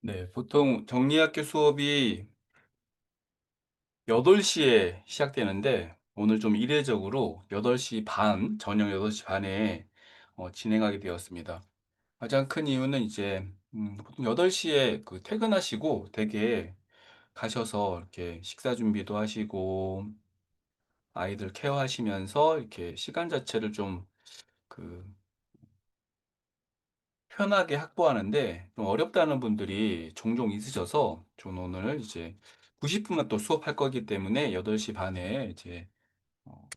네, 보통 정리학교 수업이 8시에 시작되는데, 오늘 좀 이례적으로 8시 반, 저녁 8시 반에 진행하게 되었습니다. 가장 큰 이유는 이제, 보통 8시에 퇴근하시고 댁에 가셔서 이렇게 식사 준비도 하시고, 아이들 케어하시면서 이렇게 시간 자체를 좀 그, 편하게 확보하는데 좀 어렵다는 분들이 종종 있으셔서 저는 오늘 이제 90분만 또 수업할 거기 때문에 8시 반에 이제 어,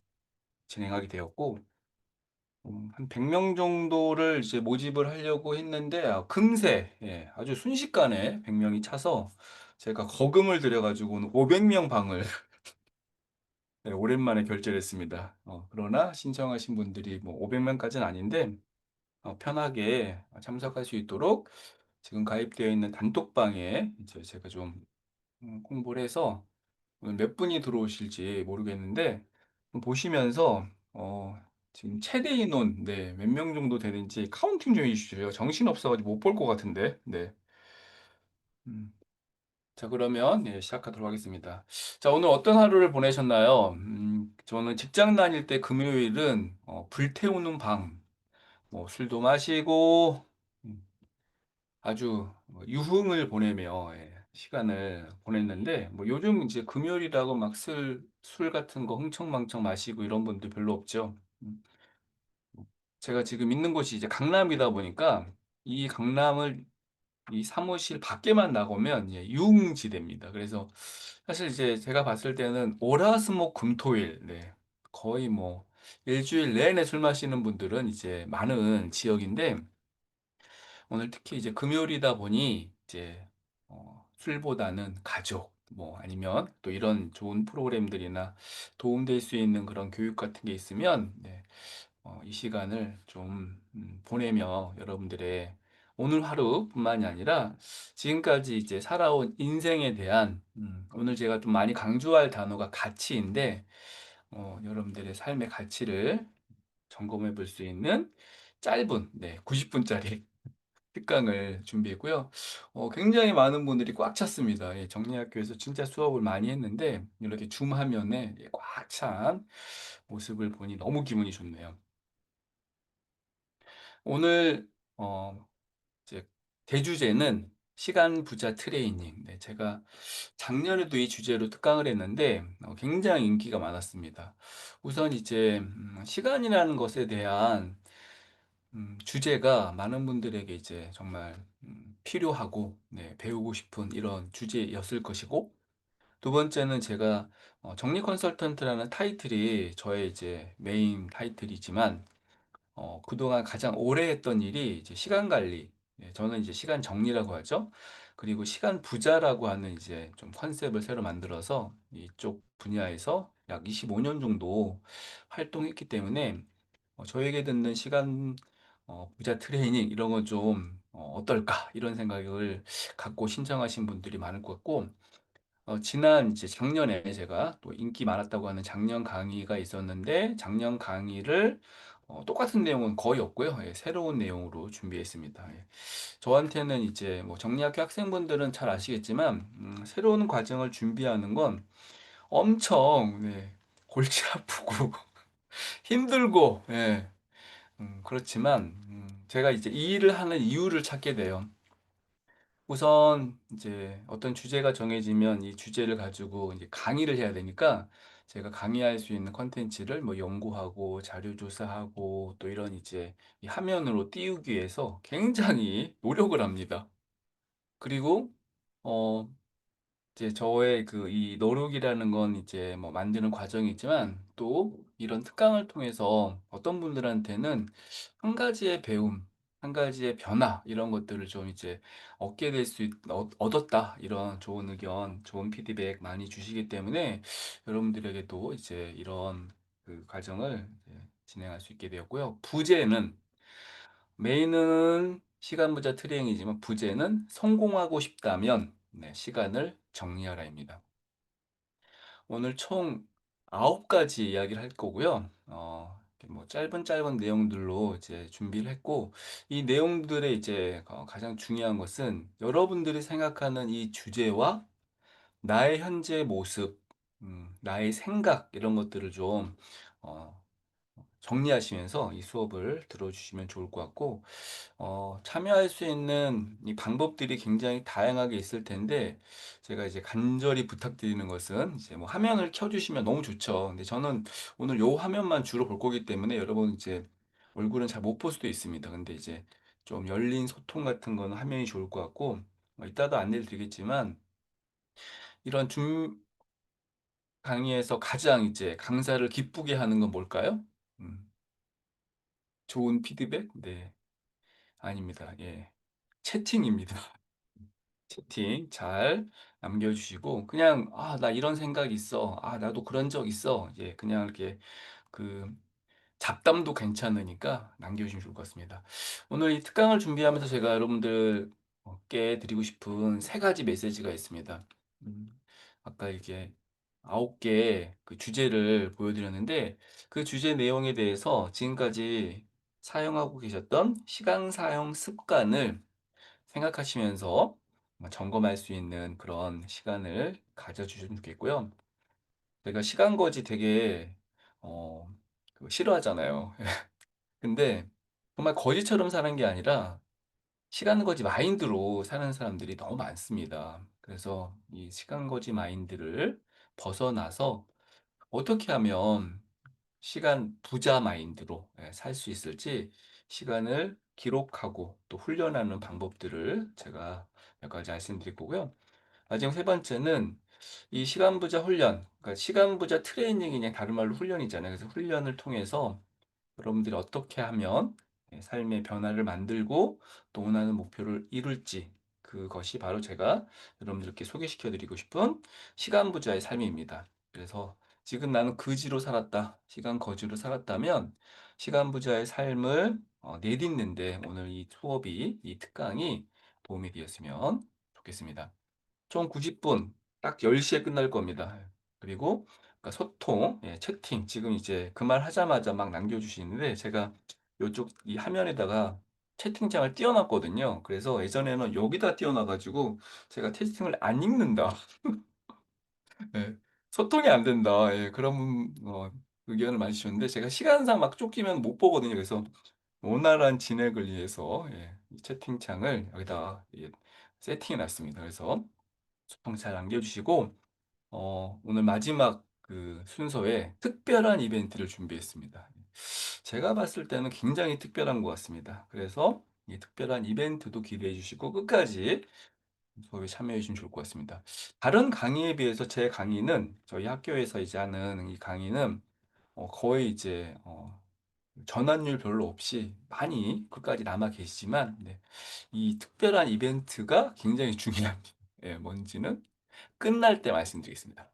진행하게 되었고, 한 100명 정도를 이제 모집을 하려고 했는데 금세, 예, 아주 순식간에 100명이 차서 제가 거금을 들여가지고 오늘 500명 방을 네, 오랜만에 결제를 했습니다. 그러나 신청하신 분들이 뭐 500명까지는 아닌데 편하게 참석할 수 있도록 지금 가입되어 있는 단톡방에 이제 제가 좀 홍보를 해서 오늘 몇 분이 들어오실지 모르겠는데 보시면서 지금 최대 인원 네, 몇 명 정도 되는지 카운팅 좀 해주시죠. 정신 없어가지고 못 볼 것 같은데. 네. 음. 자, 그러면 네, 시작하도록 하겠습니다. 자, 오늘 어떤 하루를 보내셨나요? 저는 직장 다닐 때 금요일은 불태우는 밤, 뭐 술도 마시고 음, 아주 유흥을 보내며 예, 시간을 보냈는데 뭐 요즘 이제 금요일이라고 막 술 같은 거 흥청망청 마시고 이런 분들 별로 없죠. 제가 지금 있는 곳이 이제 강남이다 보니까 이 강남을 이 사무실 밖에만 나가면 예, 유흥지대입니다. 그래서 사실 이제 제가 봤을 때는 월화수목금토일 네, 거의 뭐 일주일 내내 술 마시는 분들은 이제 많은 지역인데 오늘 특히 이제 금요일이다 보니 이제 술보다는 가족 뭐 아니면 또 이런 좋은 프로그램들이나 도움될 수 있는 그런 교육 같은 게 있으면 네, 이 시간을 좀 보내며 여러분들의 오늘 하루뿐만이 아니라 지금까지 이제 살아온 인생에 대한 오늘 제가 좀 많이 강조할 단어가 가치인데 여러분들의 삶의 가치를 점검해 볼 수 있는 짧은 네, 90분짜리 특강을 준비했고요. 굉장히 많은 분들이 꽉 찼습니다. 예, 정리학교에서 진짜 수업을 많이 했는데 이렇게 줌 화면에 꽉 찬 모습을 보니 너무 기분이 좋네요. 오늘 어, 이제 대주제는 시간 부자 트레이닝. 네, 제가 작년에도 이 주제로 특강을 했는데 굉장히 인기가 많았습니다. 우선 이제 시간이라는 것에 대한 주제가 많은 분들에게 이제 정말 필요하고 네, 배우고 싶은 이런 주제였을 것이고 두 번째는 제가 정리 컨설턴트라는 타이틀이 저의 이제 메인 타이틀이지만 그동안 가장 오래 했던 일이 이제 시간 관리. 예, 저는 이제 시간 정리라고 하죠. 그리고 시간 부자라고 하는 이제 좀 컨셉을 새로 만들어서 이쪽 분야에서 약 25년 정도 활동했기 때문에 저에게 듣는 시간 부자 트레이닝 이런 건 좀 어떨까 이런 생각을 갖고 신청하신 분들이 많을 것 같고 지난 이제 작년에 제가 또 인기 많았다고 하는 작년 강의가 있었는데 작년 강의를 똑같은 내용은 거의 없고요. 예, 새로운 내용으로 준비했습니다. 예. 저한테는 이제 뭐 정리학교 학생분들은 잘 아시겠지만 새로운 과정을 준비하는 건 엄청 네, 골치 아프고 힘들고 예, 그렇지만 제가 이제 이 일을 하는 이유를 찾게 돼요. 우선 이제 어떤 주제가 정해지면 이 주제를 가지고 이제 강의를 해야 되니까 제가 강의할 수 있는 컨텐츠를 뭐 연구하고 자료 조사하고 또 이런 이제 이 화면으로 띄우기 위해서 굉장히 노력을 합니다. 그리고 어 이제 저의 그 이 노력이라는 건 이제 뭐 만드는 과정이 있지만 또 이런 특강을 통해서 어떤 분들한테는 한 가지의 배움, 한 가지의 변화 이런 것들을 좀 이제 얻게 될 수 얻었다 이런 좋은 의견, 좋은 피드백 많이 주시기 때문에 여러분들에게도 이제 이런 그 과정을 이제 진행할 수 있게 되었고요. 부제는 메인은 시간 부자 트레이닝이지만 부제는 성공하고 싶다면 네, 시간을 정리하라입니다. 오늘 총 9가지 이야기를 할 거고요. 뭐 짧은 짧은 내용들로 이제 준비를 했고, 이 내용들의 이제 가장 중요한 것은 여러분들이 생각하는 이 주제와 나의 현재 모습, 나의 생각 이런 것들을 좀 어, 정리하시면서 이 수업을 들어주시면 좋을 것 같고, 참여할 수 있는 이 방법들이 굉장히 다양하게 있을 텐데, 제가 이제 간절히 부탁드리는 것은 이제 뭐 화면을 켜주시면 너무 좋죠. 근데 저는 오늘 요 화면만 주로 볼 거기 때문에 여러분 이제 얼굴은 잘 못 볼 수도 있습니다. 근데 이제 좀 열린 소통 같은 거는 화면이 좋을 것 같고, 이따도 안내를 드리겠지만, 이런 강의에서 가장 이제 강사를 기쁘게 하는 건 뭘까요? 음, 좋은 피드백? 네, 아닙니다. 예. 채팅입니다. 채팅 잘 남겨주시고, 그냥, 아, 나 이런 생각 있어. 아, 나도 그런 적 있어. 예, 그냥 이렇게 그 잡담도 괜찮으니까 남겨주시면 좋을 것 같습니다. 오늘 이 특강을 준비하면서 제가 여러분들께 드리고 싶은 세 가지 메시지가 있습니다. 음, 아까 이게 9개 그 주제를 보여드렸는데, 그 주제 내용에 대해서 지금까지 사용하고 계셨던 시간 사용 습관을 생각하시면서 점검할 수 있는 그런 시간을 가져주시면 좋겠고요. 제가 시간 거지 되게 어, 싫어하잖아요. 근데 정말 거지처럼 사는 게 아니라 시간 거지 마인드로 사는 사람들이 너무 많습니다. 그래서 이 시간 거지 마인드를 벗어나서 어떻게 하면 시간 부자 마인드로 살 수 있을지, 시간을 기록하고 또 훈련하는 방법들을 제가 몇 가지 말씀드릴 거고요. 마지막 세 번째는 이 시간 부자 훈련, 그러니까 시간 부자 트레이닝이 그냥 다른 말로 훈련이잖아요. 그래서 훈련을 통해서 여러분들이 어떻게 하면 삶의 변화를 만들고 또 원하는 목표를 이룰지, 그것이 바로 제가 여러분들께 소개시켜 드리고 싶은 시간 부자의 삶입니다. 그래서 지금 나는 거지로 살았다, 시간 거지로 살았다면 시간 부자의 삶을 내딛는데 오늘 이 수업이, 이 특강이 도움이 되었으면 좋겠습니다. 총 90분, 딱 10시에 끝날 겁니다. 그리고 그러니까 소통, 채팅, 지금 이제 그 말 하자마자 막 남겨주시는데, 제가 이쪽 이 화면에다가 채팅창을 띄워놨거든요. 그래서 예전에는 여기다 띄워놔가지고 제가 채팅을 안 읽는다. 예, 소통이 안 된다. 예, 그런 의견을 많이 주셨는데, 제가 시간상 막 쫓기면 못 보거든요. 그래서 원활한 진행을 위해서 이 채팅창을 여기다 세팅해 놨습니다. 그래서 소통 잘 남겨주시고, 오늘 마지막 그 순서에 특별한 이벤트를 준비했습니다. 제가 봤을 때는 굉장히 특별한 것 같습니다. 그래서 이 특별한 이벤트도 기대해 주시고 끝까지 수업에 참여해 주시면 좋을 것 같습니다. 다른 강의에 비해서 제 강의는, 저희 학교에서 이제 하는 이 강의는 거의 이제 전환율 별로 없이 많이 끝까지 남아 계시지만, 네, 이 특별한 이벤트가 굉장히 중요합니다. 예, 뭔지는 끝날 때 말씀드리겠습니다.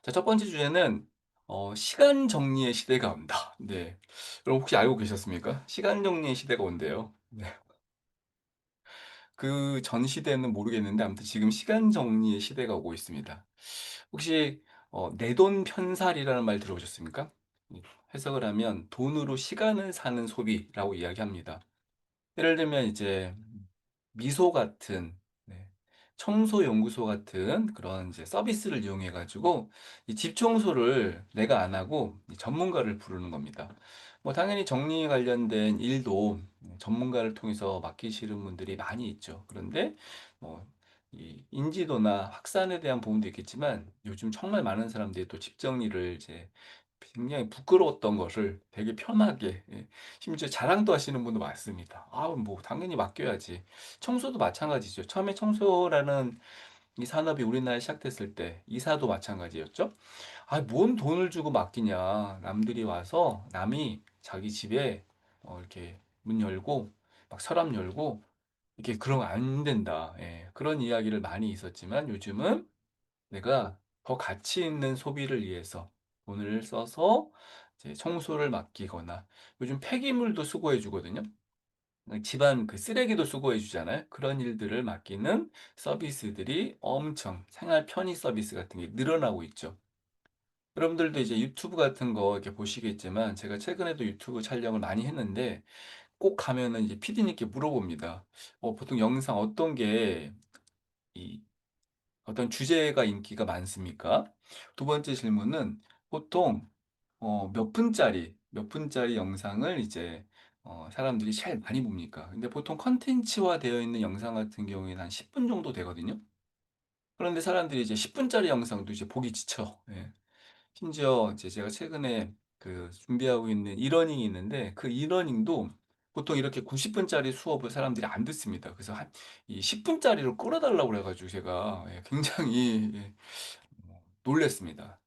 자, 첫 번째 주제는 시간 정리의 시대가 온다. 네. 여러분 혹시 알고 계셨습니까? 시간 정리의 시대가 온대요. 네. 그 전 시대는 모르겠는데 아무튼 지금 시간 정리의 시대가 오고 있습니다. 혹시 내돈 편살이라는 말 들어보셨습니까? 해석을 하면 돈으로 시간을 사는 소비라고 이야기합니다. 예를 들면 이제 미소 같은, 네, 청소 연구소 같은 그런 이제 서비스를 이용해 가지고 이 집 청소를 내가 안 하고 이 전문가를 부르는 겁니다. 뭐 당연히 정리 관련된 일도 전문가를 통해서 맡기시는 분들이 많이 있죠. 그런데 뭐 이 인지도나 확산에 대한 부분도 있겠지만, 요즘 정말 많은 사람들이 또 집 정리를 이제 굉장히 부끄러웠던 것을 되게 편하게, 심지어 자랑도 하시는 분도 많습니다. 아, 뭐 당연히 맡겨야지. 청소도 마찬가지죠. 처음에 청소라는 이 산업이 우리나라에 시작됐을 때 이사도 마찬가지였죠. 아, 뭔 돈을 주고 맡기냐. 남들이 와서, 남이 자기 집에 이렇게 문 열고 막 서랍 열고 이렇게 그런 거 안 된다. 예, 그런 이야기를 많이 있었지만, 요즘은 내가 더 가치 있는 소비를 위해서 돈을 써서 이제 청소를 맡기거나, 요즘 폐기물도 수거해 주거든요. 집안 그 쓰레기도 수거해 주잖아요. 그런 일들을 맡기는 서비스들이 엄청, 생활 편의 서비스 같은 게 늘어나고 있죠. 여러분들도 이제 유튜브 같은 거 이렇게 보시겠지만 제가 최근에도 유튜브 촬영을 많이 했는데 꼭 가면은 이제 PD님께 물어봅니다. 보통 영상 어떤 게 이 어떤 주제가 인기가 많습니까? 두 번째 질문은 보통 몇 분짜리 영상을 이제 사람들이 제일 많이 봅니까? 근데 보통 컨텐츠화 되어 있는 영상 같은 경우에는 한 10분 정도 되거든요. 그런데 사람들이 이제 10분짜리 영상도 이제 보기 지쳐. 예. 심지어 이제 제가 최근에 그 준비하고 있는 이러닝이 있는데 그 이러닝도 보통 이렇게 90분짜리 수업을 사람들이 안 듣습니다. 그래서 한 이 10분짜리로 끌어달라고 그래가지고 제가 굉장히 놀랬습니다.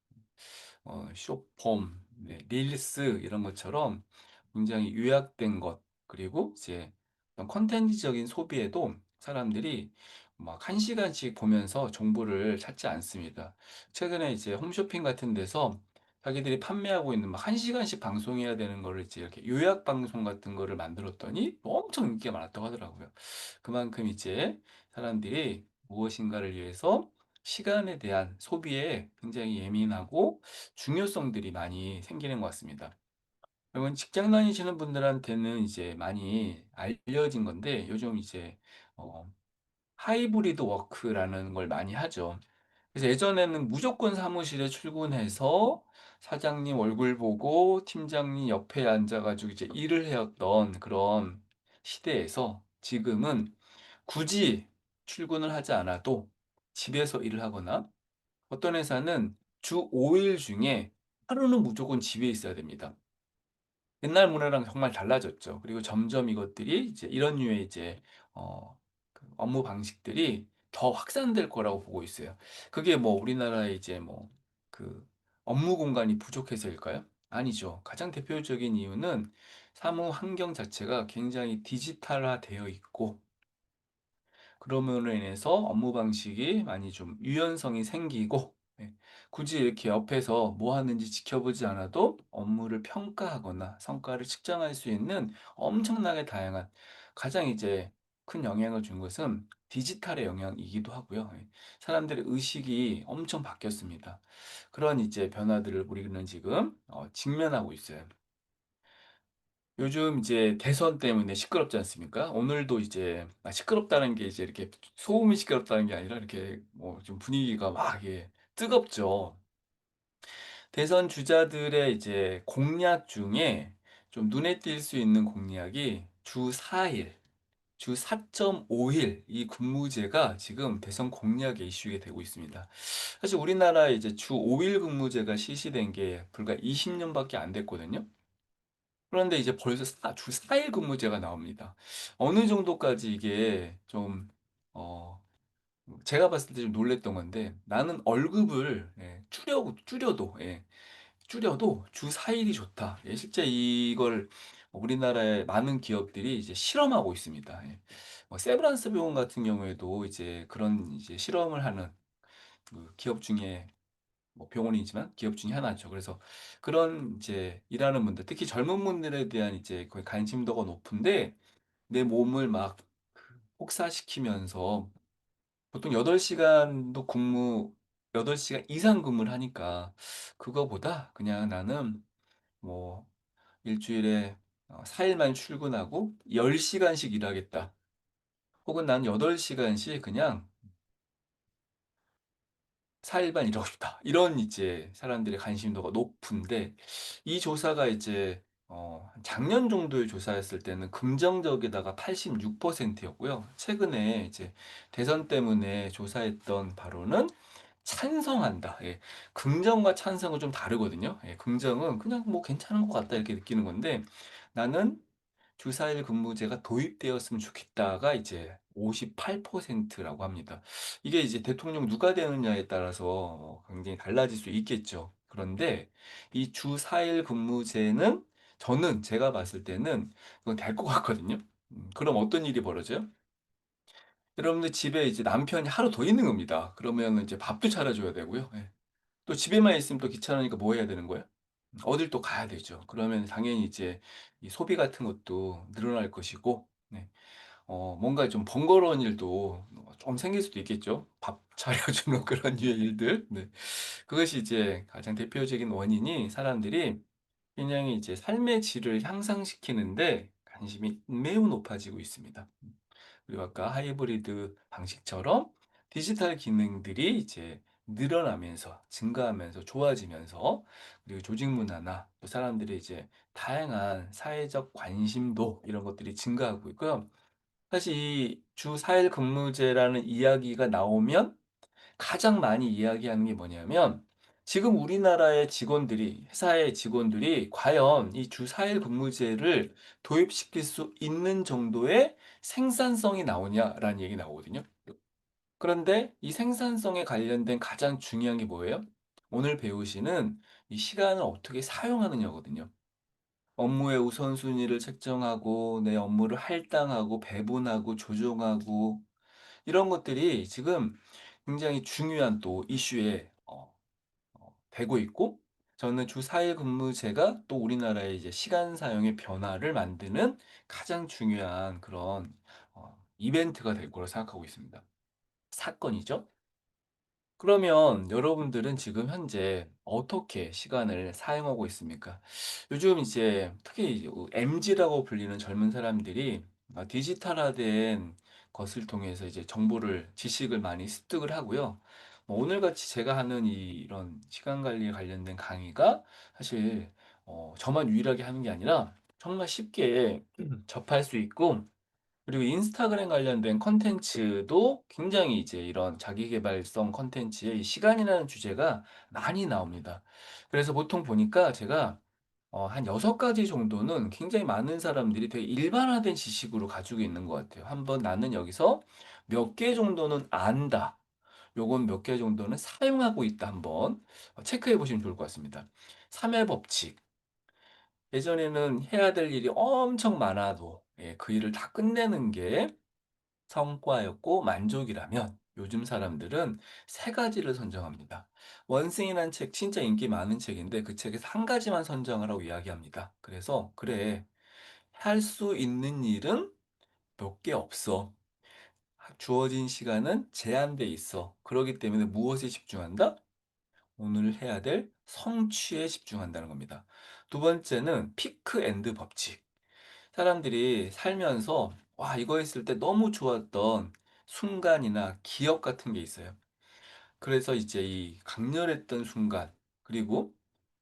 숏폼, 네, 릴스 이런 것처럼 굉장히 요약된 것, 그리고 이제 어떤 컨텐츠적인 소비에도 사람들이 막 1시간씩 보면서 정보를 찾지 않습니다. 최근에 이제 홈쇼핑 같은 데서 자기들이 판매하고 있는 막 1시간씩 방송해야 되는 거를 이제 이렇게 요약 방송 같은 거를 만들었더니 엄청 인기가 많았다고 하더라고요. 그만큼 이제 사람들이 무엇인가를 위해서 시간에 대한 소비에 굉장히 예민하고 중요성들이 많이 생기는 것 같습니다. 그러면 직장 다니시는 분들한테는 이제 많이 알려진 건데 요즘 이제 어, 하이브리드 워크라는 걸 많이 하죠. 그래서 예전에는 무조건 사무실에 출근해서 사장님 얼굴 보고 팀장님 옆에 앉아가지고 이제 일을 해왔던 그런 시대에서 지금은 굳이 출근을 하지 않아도 집에서 일을 하거나 어떤 회사는 주 5일 중에 하루는 무조건 집에 있어야 됩니다. 옛날 문화랑 정말 달라졌죠. 그리고 점점 이것들이 이제 이런 류의 이제 그 업무 방식들이 더 확산될 거라고 보고 있어요. 그게 뭐 우리나라의 이제 뭐 그 업무 공간이 부족해서일까요? 아니죠. 가장 대표적인 이유는 사무 환경 자체가 굉장히 디지털화되어 있고 그러므로 인해서 업무 방식이 많이 좀 유연성이 생기고 예, 굳이 이렇게 옆에서 뭐 하는지 지켜보지 않아도 업무를 평가하거나 성과를 측정할 수 있는 엄청나게 다양한 가장 이제 큰 영향을 준 것은 디지털의 영향이기도 하고요. 예, 사람들의 의식이 엄청 바뀌었습니다. 그런 이제 변화들을 우리는 지금 직면하고 있어요. 요즘 이제 대선 때문에 시끄럽지 않습니까? 오늘도 이제 시끄럽다는 게 이제 이렇게 소음이 시끄럽다는 게 아니라 이렇게 뭐 좀 분위기가 막 예, 뜨겁죠. 대선 주자들의 이제 공약 중에 좀 눈에 띌 수 있는 공약이 주 4일, 주 4.5일 이 근무제가 지금 대선 공약의 이슈가 되고 있습니다. 사실 우리나라에 이제 주 5일 근무제가 실시된 게 불과 20년밖에 안 됐거든요. 그런데 이제 벌써 주 4일 근무제가 나옵니다. 어느 정도까지 이게 좀, 어, 제가 봤을 때 좀 놀랬던 건데, 나는 월급을 줄여도, 줄여도 주 4일이 좋다. 예, 실제 이걸 우리나라의 많은 기업들이 이제 실험하고 있습니다. 예. 세브란스 병원 같은 경우에도 이제 그런 이제 실험을 하는 그 기업 중에 뭐 병원이지만 기업 중에 하나죠. 그래서 그런 이제 일하는 분들, 특히 젊은 분들에 대한 이제 거의 관심도가 높은데 내 몸을 막 혹사시키면서 보통 8시간도 8시간 이상 근무를 하니까 그거보다 그냥 나는 뭐 일주일에 4일만 출근하고 10시간씩 일하겠다. 혹은 난 8시간씩 그냥 4일만 일하고 싶다. 이런 이제 사람들의 관심도가 높은데 이 조사가 이제 작년 정도의 조사였을 때는 긍정적에다가 86%였고요. 최근에 이제 대선 때문에 조사했던 바로는 찬성한다. 예. 긍정과 찬성은 좀 다르거든요. 예. 긍정은 그냥 뭐 괜찮은 것 같다 이렇게 느끼는 건데 나는 주사일 근무제가 도입되었으면 좋겠다가 이제 58%라고 합니다. 이게 이제 대통령 누가 되느냐에 따라서 굉장히 달라질 수 있겠죠. 그런데 이 주 4일 근무제는 저는 제가 봤을 때는 그건 될 것 같거든요. 그럼 어떤 일이 벌어져요? 여러분들 집에 이제 남편이 하루 더 있는 겁니다. 그러면 이제 밥도 차려줘야 되고요. 예. 또 집에만 있으면 또 귀찮으니까 뭐 해야 되는 거예요? 어딜 또 가야 되죠. 그러면 당연히 이제 이 소비 같은 것도 늘어날 것이고, 네. 뭔가 좀 번거로운 일도 좀 생길 수도 있겠죠. 밥 차려주는 그런 류의 일들. 네. 그것이 이제 가장 대표적인 원인이 사람들이 굉장히 이제 삶의 질을 향상시키는데 관심이 매우 높아지고 있습니다. 그리고 아까 하이브리드 방식처럼 디지털 기능들이 이제 늘어나면서 증가하면서 좋아지면서 그리고 조직 문화나 또 사람들의 이제 다양한 사회적 관심도 이런 것들이 증가하고 있고요. 사실 이 주 4일 근무제라는 이야기가 나오면 가장 많이 이야기하는 게 뭐냐면 지금 우리나라의 직원들이 회사의 직원들이 과연 이 주 4일 근무제를 도입시킬 수 있는 정도의 생산성이 나오냐라는 얘기 나오거든요. 그런데 이 생산성에 관련된 가장 중요한 게 뭐예요? 오늘 배우시는 이 시간을 어떻게 사용하느냐거든요. 업무의 우선순위를 책정하고 내 업무를 할당하고 배분하고 조정하고 이런 것들이 지금 굉장히 중요한 또 이슈에 되고 있고 저는 주 4일 근무제가 또 우리나라의 이제 시간 사용의 변화를 만드는 가장 중요한 그런 이벤트가 될 거라 생각하고 있습니다. 사건이죠. 그러면 여러분들은 지금 현재 어떻게 시간을 사용하고 있습니까? 요즘 이제 특히 이제 MZ라고 불리는 젊은 사람들이 디지털화된 것을 통해서 이제 정보를, 지식을 많이 습득을 하고요. 오늘같이 제가 하는 이런 시간 관리에 관련된 강의가 사실 저만 유일하게 하는 게 아니라 정말 쉽게 접할 수 있고 그리고 인스타그램 관련된 콘텐츠도 굉장히 이제 이런 자기계발성 콘텐츠에 이 시간이라는 주제가 많이 나옵니다. 그래서 보통 보니까 제가 한 6가지 정도는 굉장히 많은 사람들이 되게 일반화된 지식으로 가지고 있는 것 같아요. 한번 나는 여기서 몇 개 정도는 안다. 요건 몇 개 정도는 사용하고 있다. 한번 체크해 보시면 좋을 것 같습니다. 3회 법칙. 예전에는 해야 될 일이 엄청 많아도 그 일을 다 끝내는 게 성과였고 만족이라면 요즘 사람들은 3가지를 선정합니다. 원스이라는 책 진짜 인기 많은 책인데 그 책에서 한 가지만 선정하라고 이야기합니다. 그래서 그래 할 수 있는 일은 몇 개 없어. 주어진 시간은 제한돼 있어. 그렇기 때문에 무엇에 집중한다? 오늘 해야 될 성취에 집중한다는 겁니다. 두 번째는 피크 앤드 법칙. 사람들이 살면서 와, 이거 했을 때 너무 좋았던 순간이나 기억 같은 게 있어요. 그래서 이제 이 강렬했던 순간, 그리고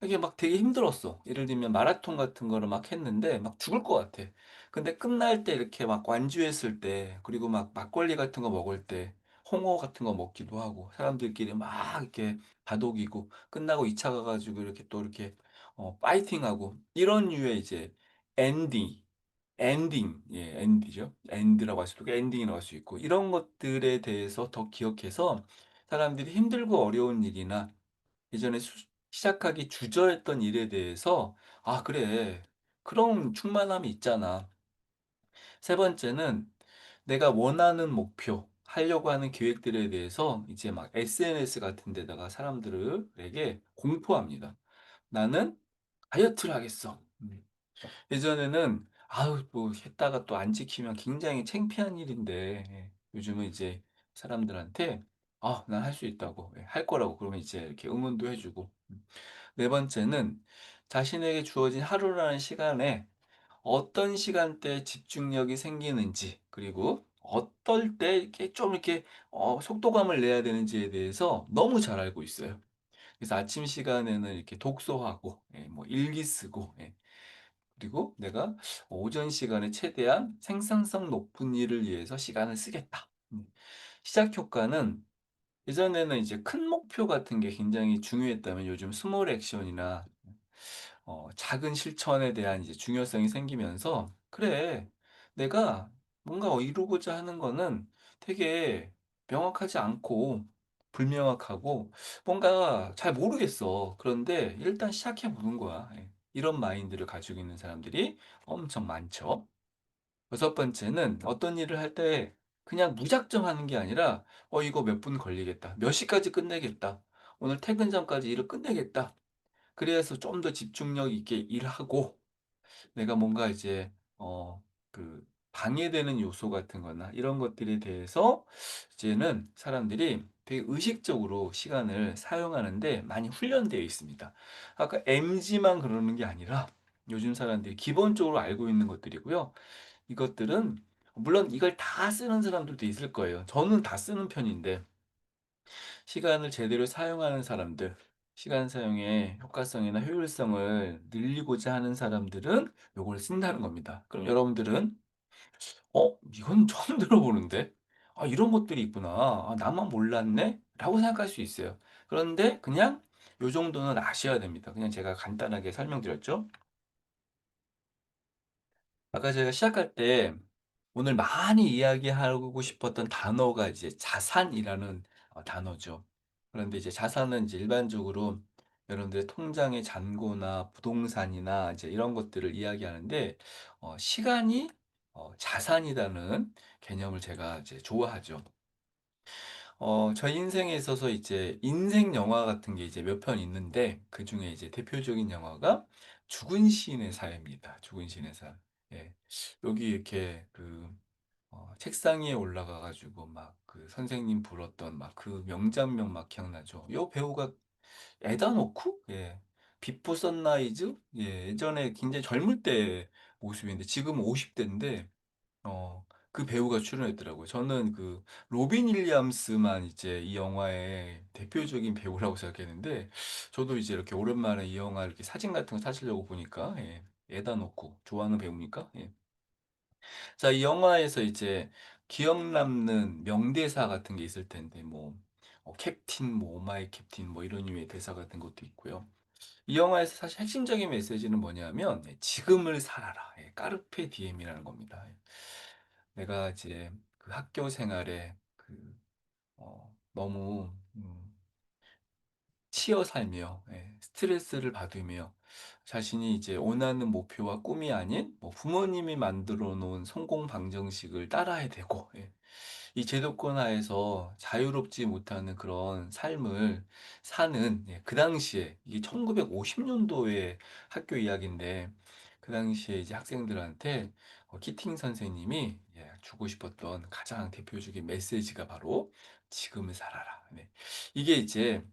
이게 막 되게 힘들었어. 예를 들면 마라톤 같은 거를 막 했는데 막 죽을 것 같아. 근데 끝날 때 이렇게 막 완주했을 때, 그리고 막 막걸리 같은 거 먹을 때, 홍어 같은 거 먹기도 하고, 사람들끼리 막 이렇게 다독이고, 끝나고 2차 가가지고 이렇게 또 이렇게, 파이팅하고, 이런 류의 이제 엔딩, 예, 엔드죠. 엔드라고 할 수도 있고, 엔딩이라고 할 수 있고, 이런 것들에 대해서 더 기억해서 사람들이 힘들고 어려운 일이나 예전에 시작하기 주저했던 일에 대해서, 아, 그래. 그런 충만함이 있잖아. 세 번째는 내가 원하는 목표, 하려고 하는 계획들에 대해서 이제 막 SNS 같은 데다가 사람들에게 공포합니다. 나는 다이어트를 하겠어. 예전에는 아우 뭐 했다가 또 안 지키면 굉장히 창피한 일인데 요즘은 이제 사람들한테 난 할 수 있다고 할 거라고 그러면 이제 이렇게 응원도 해주고 네 번째는 자신에게 주어진 하루라는 시간에 어떤 시간대에 집중력이 생기는지 그리고 어떨 때 이렇게 좀 이렇게 속도감을 내야 되는지에 대해서 너무 잘 알고 있어요. 그래서 아침 시간에는 이렇게 독서하고 뭐 일기 쓰고 그리고 내가 오전 시간에 최대한 생산성 높은 일을 위해서 시간을 쓰겠다. 시작 효과는 예전에는 이제 큰 목표 같은 게 굉장히 중요했다면 요즘 스몰 액션이나 작은 실천에 대한 이제 중요성이 생기면서 그래 내가 뭔가 이루고자 하는 거는 되게 명확하지 않고 불명확하고 뭔가 잘 모르겠어. 그런데 일단 시작해 보는 거야. 이런 마인드를 가지고 있는 사람들이 엄청 많죠. 여섯 번째는 어떤 일을 할 때 그냥 무작정 하는 게 아니라 이거 몇 분 걸리겠다. 몇 시까지 끝내겠다. 오늘 퇴근 전까지 일을 끝내겠다. 그래서 좀 더 집중력 있게 일하고 내가 뭔가 이제 그 방해되는 요소 같은 거나 이런 것들에 대해서 이제는 사람들이 되게 의식적으로 시간을 사용하는데 많이 훈련되어 있습니다. 아까 MZ만 그러는 게 아니라 요즘 사람들이 기본적으로 알고 있는 것들이고요. 이것들은 물론 이걸 다 쓰는 사람들도 있을 거예요. 저는 다 쓰는 편인데 시간을 제대로 사용하는 사람들, 시간 사용의 효과성이나 효율성을 늘리고자 하는 사람들은 요걸 쓴다는 겁니다. 그럼 여러분들은 이건 처음 들어보는데? 아, 이런 것들이 있구나. 아, 나만 몰랐네? 라고 생각할 수 있어요. 그런데 그냥 요 정도는 아셔야 됩니다. 그냥 제가 간단하게 설명드렸죠. 아까 제가 시작할 때 오늘 많이 이야기하고 싶었던 단어가 이제 자산이라는 단어죠. 그런데 이제 자산은 이제 일반적으로 여러분들의 통장의 잔고나 부동산이나 이제 이런 것들을 이야기하는데 시간이 자산이라는 개념을 제가 이제 좋아하죠. 저 인생에 있어서 이제 인생 영화 같은 게 이제 몇 편 있는데 그중에 이제 대표적인 영화가 죽은 시인의 사회입니다. 죽은 시인의 삶. 예. 여기 이렇게 책상 위에 올라가 가지고 막 그 선생님 불었던 막 그 명장면 막 기억나죠? 요 배우가 에단 호크? 예. 비포 선라이즈? 예. 예전에 굉장히 젊을 때 모습인데 지금 50 대인데 그 배우가 출연했더라고요. 저는 그 로빈 윌리엄스만 이제 이 영화의 대표적인 배우라고 생각했는데 저도 이제 이렇게 오랜만에 이 영화 이렇게 사진 같은 거 찾으려고 보니까 예. 에다 놓고 좋아하는 배우니까 예. 자, 이 영화에서 이제 기억 남는 명대사 같은 게 있을 텐데 뭐 캡틴 뭐 오마이 캡틴 뭐 이런 류의 대사 같은 것도 있고요. 이 영화에서 사실 핵심적인 메시지는 뭐냐면 지금을 살아라. 예, 까르페 디엠이라는 겁니다. 예. 내가 이제 그 학교 생활에 너무 치여 살며 스트레스를 받으며 자신이 이제 원하는 목표와 꿈이 아닌 뭐 부모님이 만들어 놓은 성공 방정식을 따라야 되고 이 제도권 하에서 자유롭지 못하는 그런 삶을 사는 그 당시에 이게 1950년도의 학교 이야기인데 그 당시에 이제 학생들한테 키팅 선생님이 주고 싶었던 가장 대표적인 메시지가 바로 지금을 살아라. 네. 이게 이제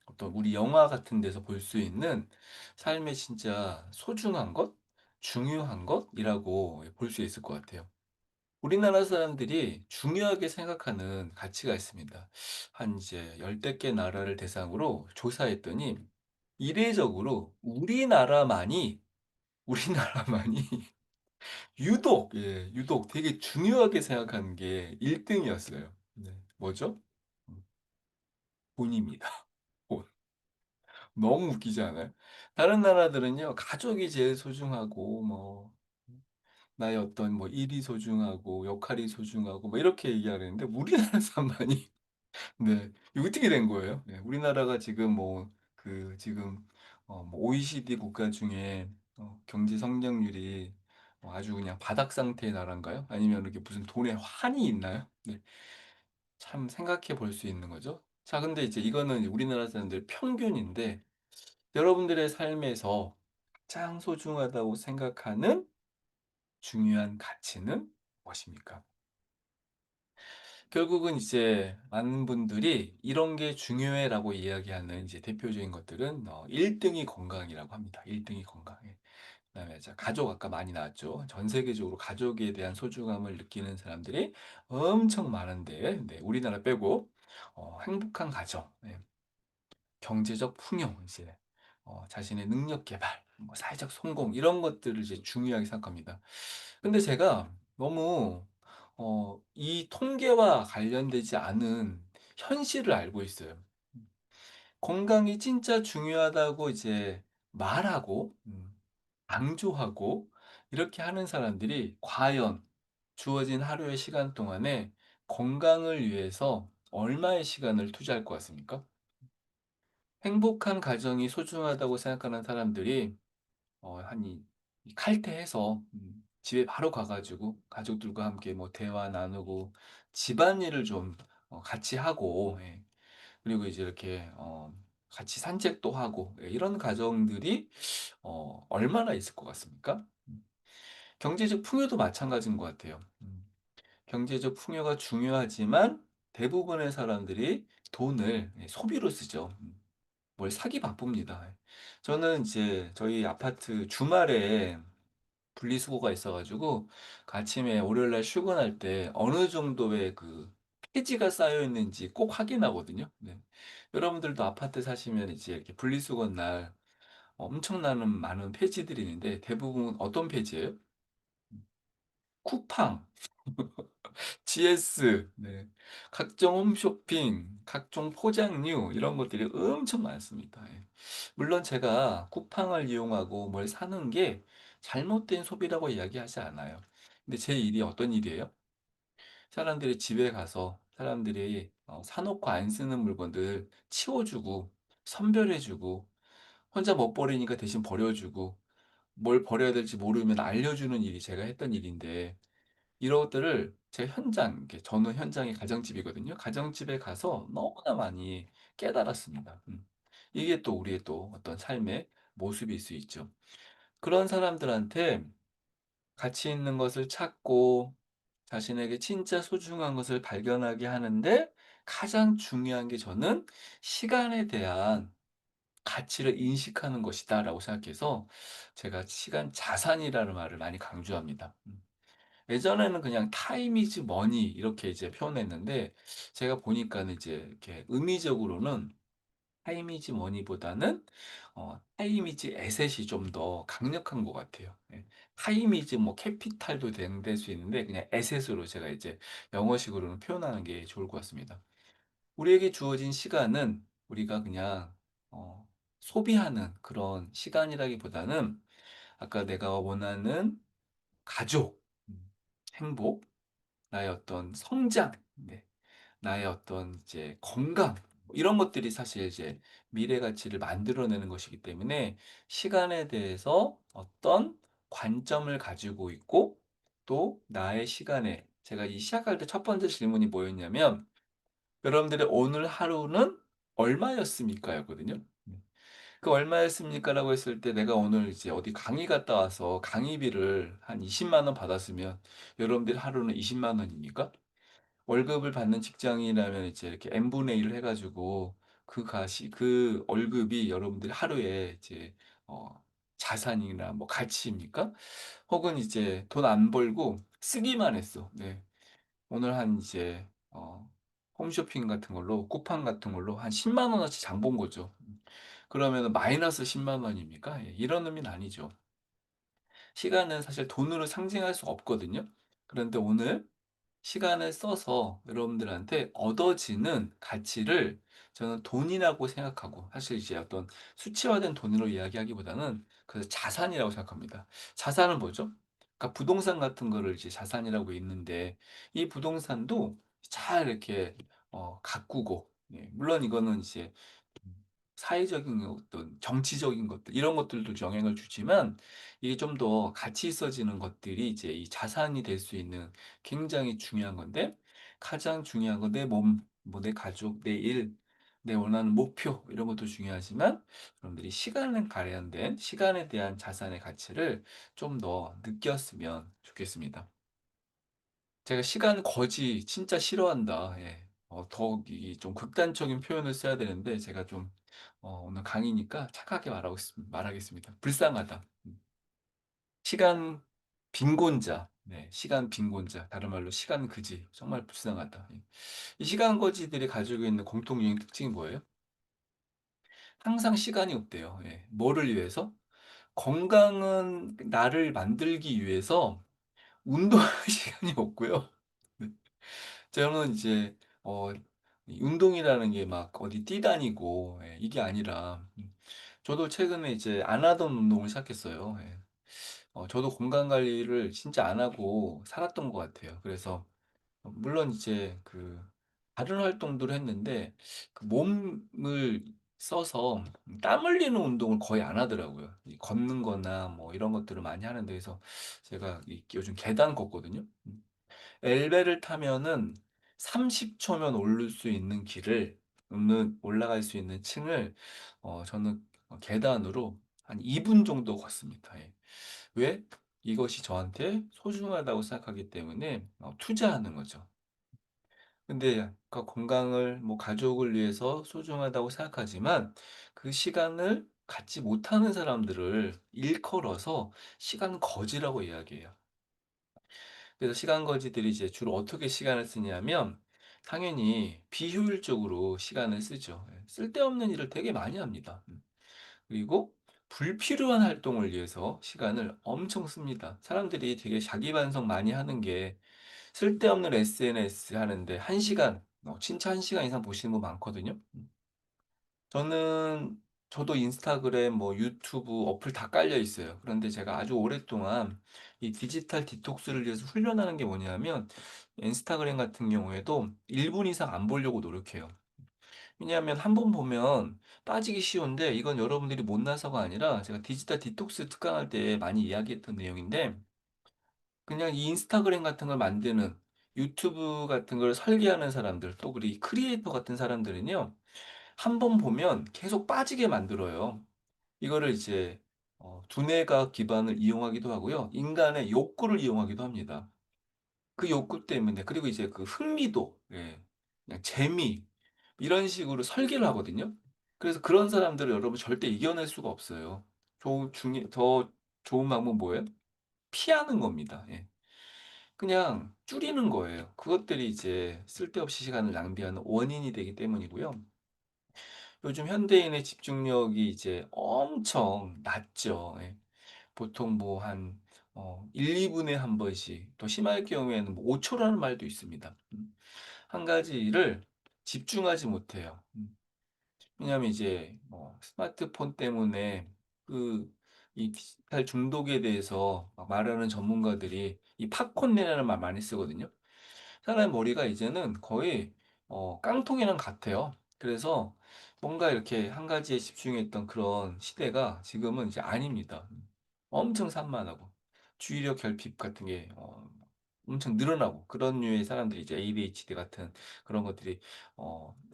어떤 우리 영화 같은 데서 볼 수 있는 삶의 진짜 소중한 것, 중요한 것이라고 볼 수 있을 것 같아요. 우리나라 사람들이 중요하게 생각하는 가치가 있습니다. 한 이제 열댓 개 나라를 대상으로 조사했더니 이례적으로 우리나라만이 유독 되게 중요하게 생각하는 게 1등이었어요. 네. 뭐죠? 음, 돈입니다. 돈. 너무 웃기지 않아요? 다른 나라들은요, 가족이 제일 소중하고, 뭐, 나의 어떤 뭐 일이 소중하고, 역할이 소중하고, 뭐 이렇게 얘기하는데, 우리나라 사람만이 네. 이거 어떻게 된 거예요? 네. 우리나라가 지금 뭐, 지금, 뭐, OECD 국가 중에, 경제 성장률이 아주 그냥 바닥 상태의 나라인가요? 아니면 이렇게 무슨 돈에 환이 있나요? 네. 참 생각해 볼 수 있는 거죠. 자, 근데 이제 이거는 우리나라 사람들 평균인데, 여러분들의 삶에서 가장 소중하다고 생각하는 중요한 가치는 무엇입니까? 결국은 이제 많은 분들이 이런 게 중요해라고 이야기하는 이제 대표적인 것들은 1등이 건강이라고 합니다. 1등이 건강. 예. 그다음에 자, 가족 아까 많이 나왔죠. 전 세계적으로 가족에 대한 소중함을 느끼는 사람들이 엄청 많은데, 네, 우리나라 빼고 행복한 가정, 예, 경제적 풍요, 이제 자신의 능력 개발, 뭐 사회적 성공 이런 것들을 이제 중요하게 생각합니다. 근데 제가 너무 이 통계와 관련되지 않은 현실을 알고 있어요. 건강이 진짜 중요하다고 이제 말하고 강조하고 이렇게 하는 사람들이 과연 주어진 하루의 시간 동안에 건강을 위해서 얼마의 시간을 투자할 것 같습니까? 행복한 가정이 소중하다고 생각하는 사람들이 한 이 칼퇴해서 집에 바로 가 가지고 가족들과 함께 뭐 대화 나누고 집안일을 좀 같이 하고 그리고 이제 이렇게 같이 산책도 하고 이런 가정들이 얼마나 있을 것 같습니까? 경제적 풍요도 마찬가지인 것 같아요. 경제적 풍요가 중요하지만 대부분의 사람들이 돈을 소비로 쓰죠. 뭘 사기 바쁩니다. 저는 이제 저희 아파트 주말에 분리수거가 있어가지고 그 아침에 월요일날 출근할 때 어느 정도의 그 폐지가 쌓여 있는지 꼭 확인하거든요. 네. 여러분들도 아파트 사시면 이제 이렇게 분리수거 날 엄청나는 많은 폐지들이 있는데 대부분 어떤 폐지예요? 쿠팡, GS, 네. 각종 홈쇼핑, 각종 포장류 이런 것들이 엄청 많습니다. 예. 물론 제가 쿠팡을 이용하고 뭘 사는 게 잘못된 소비라고 이야기하지 않아요. 근데 제 일이 어떤 일이에요? 사람들이 집에 가서 사람들이 사놓고 안 쓰는 물건들 치워주고 선별해주고 혼자 못 버리니까 대신 버려주고 뭘 버려야 될지 모르면 알려주는 일이 제가 했던 일인데 이런 것들을 제 현장, 이렇게 저는 현장이 가정집이거든요. 가정집에 가서 너무나 많이 깨달았습니다. 이게 또 우리의 또 어떤 삶의 모습일 수 있죠. 그런 사람들한테 가치 있는 것을 찾고 자신에게 진짜 소중한 것을 발견하게 하는데 가장 중요한 게 저는 시간에 대한 가치를 인식하는 것이다라고 생각해서 제가 시간 자산이라는 말을 많이 강조합니다. 예전에는 그냥 타임 이즈 머니 이렇게 이제 표현했는데 제가 보니까는 이제 이렇게 의미적으로는 타임 이즈 머니보다는 타임 이즈 에셋이 좀 더 강력한 것 같아요. 예. 타임 이즈 뭐 캐피탈도 될 수 있는데 그냥 에셋으로 제가 이제 영어식으로는 표현하는 게 좋을 것 같습니다. 우리에게 주어진 시간은 우리가 그냥 어 소비하는 그런 시간이라기보다는 아까 내가 원하는 가족, 행복, 나의 어떤 성장, 네. 나의 어떤 이제 건강 이런 것들이 사실 이제 미래 가치를 만들어내는 것이기 때문에 시간에 대해서 어떤 관점을 가지고 있고 또 나의 시간에 제가 이 시작할 때 첫 번째 질문이 뭐였냐면 여러분들의 오늘 하루는 얼마였습니까? 였거든요. 그 얼마였습니까라고 했을 때 내가 오늘 이제 어디 강의 갔다 와서 강의비를 한 20만 원 받았으면 여러분들 하루는 20만 원입니까? 월급을 받는 직장이라면 이제 이렇게 n분의 1을 해가지고 그 월급이 여러분들 하루에 이제 어, 자산이나 뭐 가치입니까? 혹은 이제 돈 안 벌고 쓰기만 했어. 네. 오늘 한 이제 홈쇼핑 같은 걸로 쿠팡 같은 걸로 한 10만 원어치 장 본 거죠. 그러면 마이너스 10만 원입니까? 예, 이런 의미는 아니죠. 시간은 사실 돈으로 상징할 수 없거든요. 그런데 오늘 시간을 써서 여러분들한테 얻어지는 가치를 저는 돈이라고 생각하고 사실 이제 어떤 수치화된 돈으로 이야기하기보다는 그 자산이라고 생각합니다. 자산은 뭐죠? 그러니까 부동산 같은 거를 이제 자산이라고 있는데 이 부동산도 잘 이렇게 가꾸고 예, 물론 이거는 이제 사회적인 어떤 정치적인 것들 이런 것들도 영향을 주지만 이게 좀 더 가치 있어지는 것들이 이제 이 자산이 될 수 있는 굉장히 중요한 건데 가장 중요한 건 내 몸, 뭐 내 가족, 내 일, 내 원하는 목표 이런 것도 중요하지만 여러분들이 시간을 관련된 시간에 대한 자산의 가치를 좀 더 느꼈으면 좋겠습니다. 제가 시간 거지 진짜 싫어한다. 예. 더 이 좀 극단적인 표현을 써야 되는데 제가 좀 오늘 강의니까 착하게 말하겠습니다. 불쌍하다. 시간 빈곤자. 네, 시간 빈곤자. 다른 말로 시간 그지. 정말 불쌍하다. 예. 이 시간 거지들이 가지고 있는 공통적인 특징이 뭐예요? 항상 시간이 없대요. 예. 뭐를 위해서? 건강은 나를 만들기 위해서 운동할 시간이 없고요. 네. 저는 이제 이 운동이라는 게 막 어디 뛰다니고 예, 이게 아니라 저도 최근에 이제 안 하던 운동을 시작했어요. 예. 저도 건강 관리를 진짜 안 하고 살았던 것 같아요. 그래서 물론 이제 그 다른 활동들을 했는데 그 몸을 써서 땀 흘리는 운동을 거의 안 하더라고요. 이 걷는 거나 뭐 이런 것들을 많이 하는데 그래서 제가 요즘 계단 걷거든요. 엘베를 타면은 30초면 오를 수 있는 길을 올라갈 수 있는 층을 저는 계단으로 한 2분 정도 걷습니다. 예. 왜? 이것이 저한테 소중하다고 생각하기 때문에 투자하는 거죠. 근데 아까 건강을 뭐 가족을 위해서 소중하다고 생각하지만 그 시간을 갖지 못하는 사람들을 일컬어서 시간 거지라고 이야기해요. 그래서 시간 거지들이 이제 주로 어떻게 시간을 쓰냐면 당연히 비효율적으로 시간을 쓰죠. 예. 쓸데없는 일을 되게 많이 합니다. 그리고 불필요한 활동을 위해서 시간을 엄청 씁니다. 사람들이 되게 자기 반성 많이 하는 게 쓸데없는 SNS 하는데 1 시간 진짜 1 시간 이상 보시는 분 많거든요. 저는 저도 인스타그램 뭐 유튜브 어플 다 깔려 있어요. 그런데 제가 아주 오랫동안 이 디지털 디톡스를 위해서 훈련하는 게 뭐냐면 인스타그램 같은 경우에도 1분 이상 안 보려고 노력해요. 왜냐하면 한 번 보면 빠지기 쉬운데 이건 여러분들이 못나서가 아니라 제가 디지털 디톡스 특강할 때 많이 이야기했던 내용인데 그냥 이 인스타그램 같은 걸 만드는 유튜브 같은 걸 설계하는 사람들 또 그리 크리에이터 같은 사람들은요. 한 번 보면 계속 빠지게 만들어요. 이거를 이제 두뇌가 기반을 이용하기도 하고요. 인간의 욕구를 이용하기도 합니다. 그 욕구 때문에 그리고 이제 그 흥미도 예 그냥 재미 이런 식으로 설계를 하거든요. 그래서 그런 사람들을 여러분 절대 이겨낼 수가 없어요. 중에 더 좋은 방법은 뭐예요? 피하는 겁니다. 예. 그냥 줄이는 거예요. 그것들이 이제 쓸데없이 시간을 낭비하는 원인이 되기 때문이고요. 요즘 현대인의 집중력이 이제 엄청 낮죠. 예. 보통 뭐 한 1-2 분에 한 번씩 더 심할 경우에는 뭐 5 초라는 말도 있습니다. 한 가지 일을 집중하지 못해요. 왜냐하면 이제 스마트폰 때문에 그 이 디지털 중독에 대해서 막 말하는 전문가들이 이 팝콘이라는 말 많이 쓰거든요. 사람의 머리가 이제는 거의 깡통이랑 같아요. 그래서 뭔가 이렇게 한 가지에 집중했던 그런 시대가 지금은 이제 아닙니다. 엄청 산만하고 주의력 결핍 같은 게 엄청 늘어나고 그런 류의 사람들이 이제 ADHD 같은 그런 것들이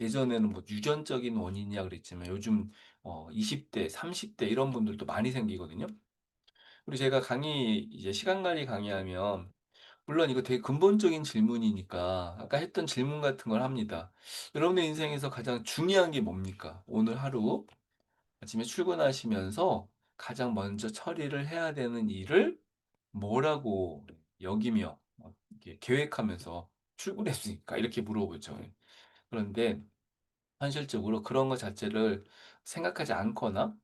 예전에는 뭐 유전적인 원인이라 그랬지만 요즘 20 대, 30대 이런 분들도 많이 생기거든요. 그리고 제가 강의 이제 시간 관리 강의하면 물론 이거 되게 근본적인 질문이니까 아까 했던 질문 같은 걸 합니다. "여러분의 인생에서 가장 중요한 게 뭡니까? 오늘 하루 아침에 출근하시면서 가장 먼저 처리를 해야 되는 일을 뭐라고 여기며 이렇게 계획하면서 출근했습니까?" 이렇게 물어보죠. 예. 그런데 현실적으로 그런 것 자체를 생각하지 않거나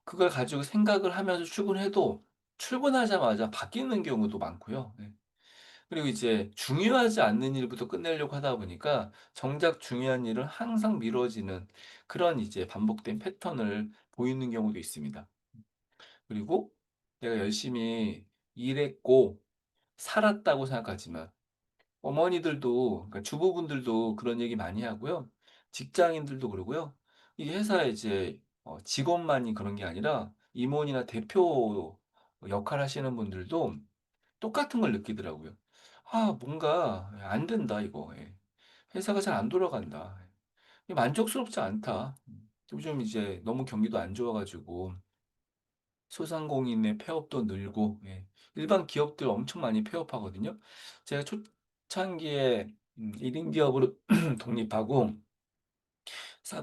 그걸 가지고 생각을 하면서 출근해도 출근하자마자 바뀌는 경우도 많고요. 예. 그리고 이제 중요하지 않는 일부터 끝내려고 하다 보니까 정작 중요한 일은 항상 미뤄지는 그런 이제 반복된 패턴을 보이는 경우도 있습니다. 그리고 내가 열심히 일했고 살았다고 생각하지만 어머니들도 그러니까 주부분들도 그런 얘기 많이 하고요. 직장인들도 그러고요. 이 회사에 이제 직원만이 그런 게 아니라 임원이나 대표 역할 하시는 분들도 똑같은 걸 느끼더라고요. '아 뭔가 안 된다 이거. 예. 회사가 잘 안 돌아간다. 만족스럽지 않다.' 요즘 이제 너무 경기도 안 좋아 가지고 소상공인의 폐업도 늘고 예. 일반 기업들 엄청 많이 폐업하거든요. 제가 초창기에 1인 기업으로 독립하고 사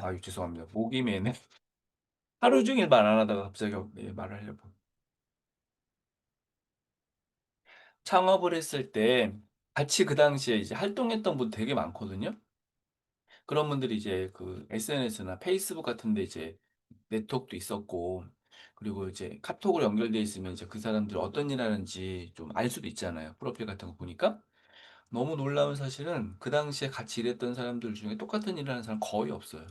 아유 죄송합니다. 목이 메네. 하루 종일 말 안 하다가 갑자기 말을 하려고. 창업을 했을 때 같이 그 당시에 이제 활동했던 분 되게 많거든요. 그런 분들이 이제 그 SNS나 페이스북 같은 데 이제 네트워크도 있었고 그리고 이제 카톡으로 연결돼 있으면 이제 그 사람들이 어떤 일 하는지 좀 알 수도 있잖아요, 프로필 같은 거 보니까. 너무 놀라운 사실은 그 당시에 같이 일했던 사람들 중에 똑같은 일을 하는 사람 거의 없어요.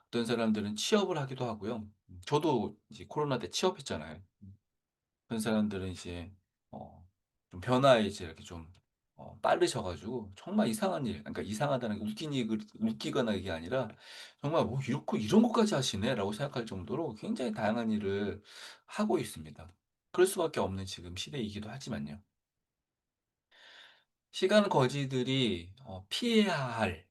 어떤 사람들은 취업을 하기도 하고요. 저도 이제 코로나 때 취업했잖아요. 그런 사람들은 이제 어 좀 변화에 이제 이렇게 좀 빠르셔 가지고 정말 이상한 일 그러니까 이상하다는 게 웃기거나 이게 아니라 정말 '뭐 이렇고 이런 것까지 하시네.'라고 생각할 정도로 굉장히 다양한 일을 하고 있습니다. 그럴 수밖에 없는 지금 시대이기도 하지만요. 시간 거지들이 피해야 할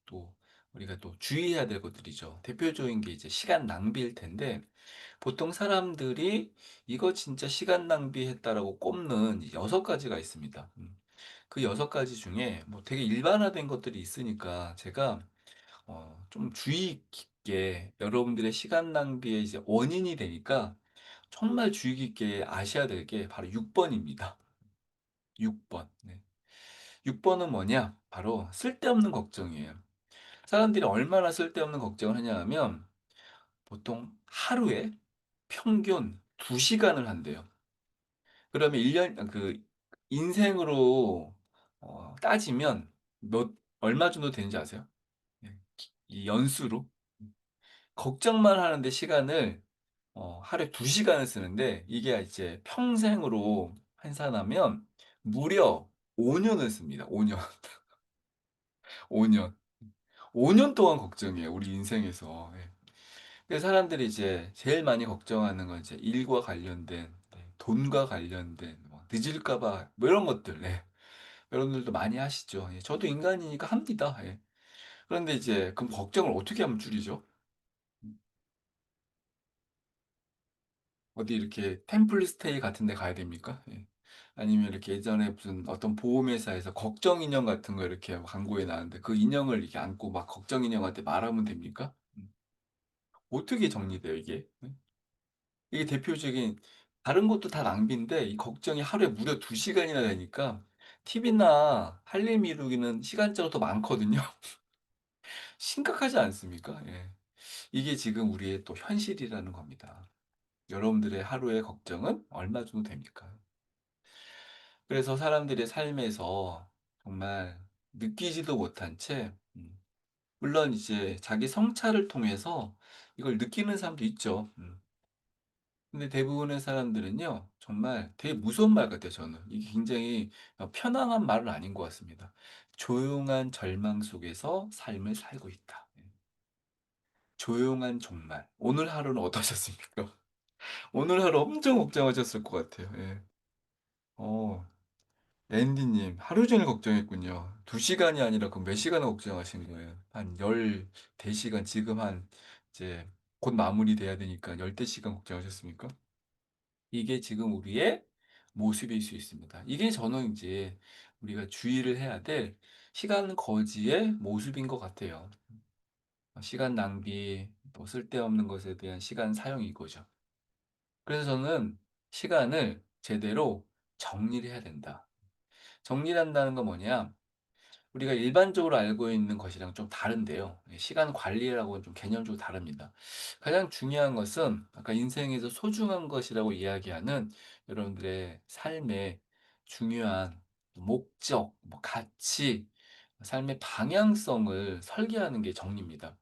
또 우리가 또 주의해야 될 것들이죠. 대표적인 게 이제 시간 낭비일 텐데 보통 사람들이 '이거 진짜 시간 낭비했다.'라고 꼽는 6가지가 있습니다. 그 6가지 중에 뭐 되게 일반화된 것들이 있으니까 제가 좀 주의 깊게 여러분들의 시간 낭비의 이제 원인이 되니까 정말 주의 깊게 아셔야 될 게 바로 6 번입니다. 6 번. 네. 6 번은 뭐냐? 바로 쓸데없는 걱정이에요. 사람들이 얼마나 쓸데없는 걱정을 하냐 하면 보통 하루에 평균 2 시간을 한대요. 그러면 1년 인생으로 따지면 몇 얼마 정도 되는지 아세요? 예. 이 연수로. 걱정만 하는데 시간을 하루에 2 시간을 쓰는데 이게 이제 평생으로 환산하면 무려 5 년을 씁니다. 5 년. 5 년. 5년 동안 걱정이에요, 우리 인생에서. 예. 그래서 사람들이 이제 제일 많이 걱정하는 건 이제 일과 관련된 돈과 관련된 뭐 늦을까 봐 뭐 이런 것들. 네. 여러분들도 많이 하시죠. 예. 저도 인간이니까 합니다. 예. 그런데 이제 그럼 걱정을 어떻게 하면 줄이죠? 음. 어디 이렇게 템플 스테이 같은 데 가야 됩니까? 예. 아니면 이렇게 예전에 무슨 어떤 보험회사에서 걱정 인형 같은 거 이렇게 광고에 나왔는데 그 인형을 이렇게 안고 막 걱정 인형한테 말하면 됩니까? 어떻게 정리돼요 이게? 이게 대표적인 다른 것도 다 낭비인데 이 걱정이 하루에 무려 2 시간이나 되니까 TV나 할 일 미루기는 시간적으로 더 많거든요. 심각하지 않습니까? 예. 이게 지금 우리의 또 현실이라는 겁니다. 여러분들의 하루의 걱정은 얼마 정도 됩니까? 그래서 사람들의 삶에서 정말 느끼지도 못한 채 물론 이제 자기 성찰을 통해서 이걸 느끼는 사람도 있죠. 근데 대부분의 사람들은요. 정말 되게 무서운 말 같아요 저는. 이게 굉장히 편안한 말은 아닌 것 같습니다. "조용한 절망 속에서 삶을 살고 있다." 조용한 종말. 오늘 하루는 어떠셨습니까? 오늘 하루 엄청 걱정하셨을 것 같아요. 예. 어 앤디 님 하루 종일 걱정했군요. 2 시간이 아니라 그럼 몇 시간을 걱정하신 거예요? 한 14 시간 지금 한 이제 곧 마무리돼야 되니까 14 시간 걱정하셨습니까? 이게 지금 우리의 모습일 수 있습니다. 이게 저는 인제 우리가 주의를 해야 될 시간 거지의 모습인 것 같아요. 시간 낭비, 또 쓸데없는 것에 대한 시간 사용 이거죠. 그래서 저는 '시간을 제대로 정리를 해야 된다.' 정리를 한다는 건 뭐냐? 우리가 일반적으로 알고 있는 것이랑 좀 다른데요. 시간 관리라고는 좀 개념적으로 다릅니다. 가장 중요한 것은 아까 인생에서 소중한 것이라고 이야기하는 여러분들의 삶의 중요한 목적, 뭐 가치, 삶의 방향성을 설계하는 게 정리입니다.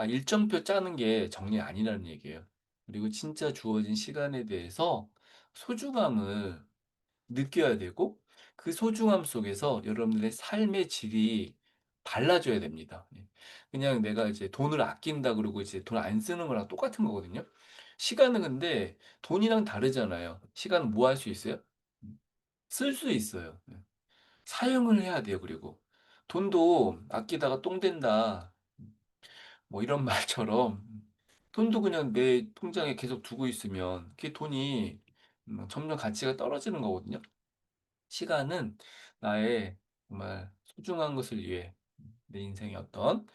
일정표 짜는 게 정리 아니라는 얘기예요. 그리고 진짜 주어진 시간에 대해서 소중함을 느껴야 되고 그 소중함 속에서 여러분들의 삶의 질이 달라져야 됩니다. 예. 그냥 내가 이제 돈을 아낀다 그러고 이제 돈 안 쓰는 거랑 똑같은 거거든요. 시간은 근데 돈이랑 다르잖아요. 시간은 뭐 할 수 있어요? 쓸 수 있어요. 예. 사용을 해야 돼요 그리고. 돈도 아끼다가 똥 된다. 뭐 이런 말처럼 돈도 그냥 내 통장에 계속 두고 있으면 그게 돈이 점점 가치가 떨어지는 거거든요. 시간은 나의 정말 소중한 것을 위해 내 인생의 어떤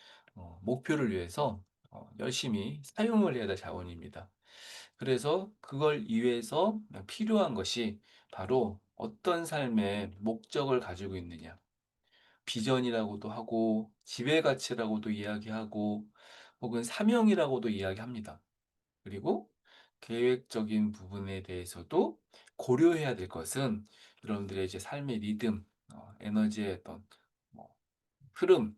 목표를 위해서 열심히 사용을 해야 될 자원입니다. 그래서 그걸 위해서 필요한 것이 바로 어떤 삶의 목적을 가지고 있느냐. 비전이라고도 하고 지배 가치라고도 이야기하고 혹은 사명이라고도 이야기합니다. 그리고 계획적인 부분에 대해서도 고려해야 될 것은 여러분들의 이제 삶의 리듬, 에너지의 어떤 뭐 흐름,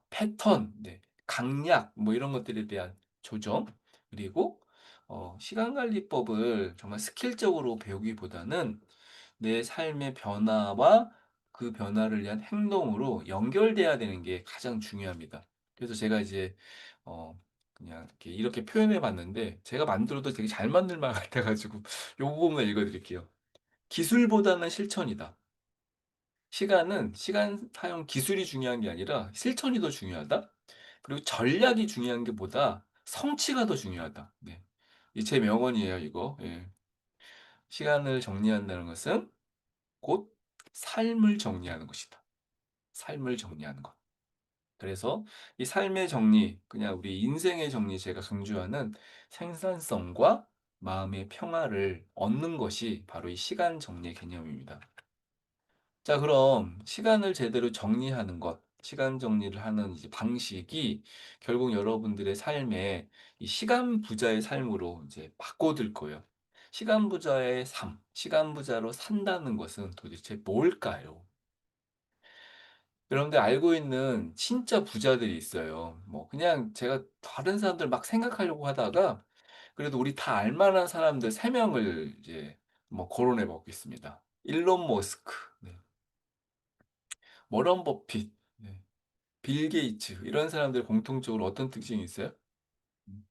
패턴, 네, 강약 뭐 이런 것들에 대한 조정 그리고 시간 관리법을 정말 스킬적으로 배우기보다는 내 삶의 변화와 그 변화를 위한 행동으로 연결돼야 되는 게 가장 중요합니다. 그래서 제가 이제 그냥 이렇게 표현해 봤는데 제가 만들어도 되게 잘 만든 말 같아 가지고 요거 부분만 읽어 드릴게요. "기술보다는 실천이다." 시간은 시간 사용 기술이 중요한 게 아니라 실천이 더 중요하다. 그리고 전략이 중요한 게 보다 성취가 더 중요하다. 네. 이 제 명언이에요, 이거. 예. 시간을 정리한다는 것은 곧 삶을 정리하는 것이다. 삶을 정리하는 것. 그래서 이 삶의 정리, 그냥 우리 인생의 정리 제가 강조하는 생산성과 마음의 평화를 얻는 것이 바로 이 시간 정리의 개념입니다. 자, 그럼 시간을 제대로 정리하는 것, 시간 정리를 하는 이제 방식이 결국 여러분들의 삶에 이 시간 부자의 삶으로 이제 바꿔들 거예요. 시간 부자의 삶, 시간 부자로 산다는 것은 도대체 뭘까요? 여러분들 알고 있는 진짜 부자들이 있어요. 뭐 그냥 제가 다른 사람들 막 생각하려고 하다가 그래도 우리 다 알 만한 사람들 3 명을 이제 뭐 거론해 보겠습니다. 일론 머스크, 네. 워런 버핏, 네. 빌 게이츠 이런 사람들 공통적으로 어떤 특징이 있어요? 음.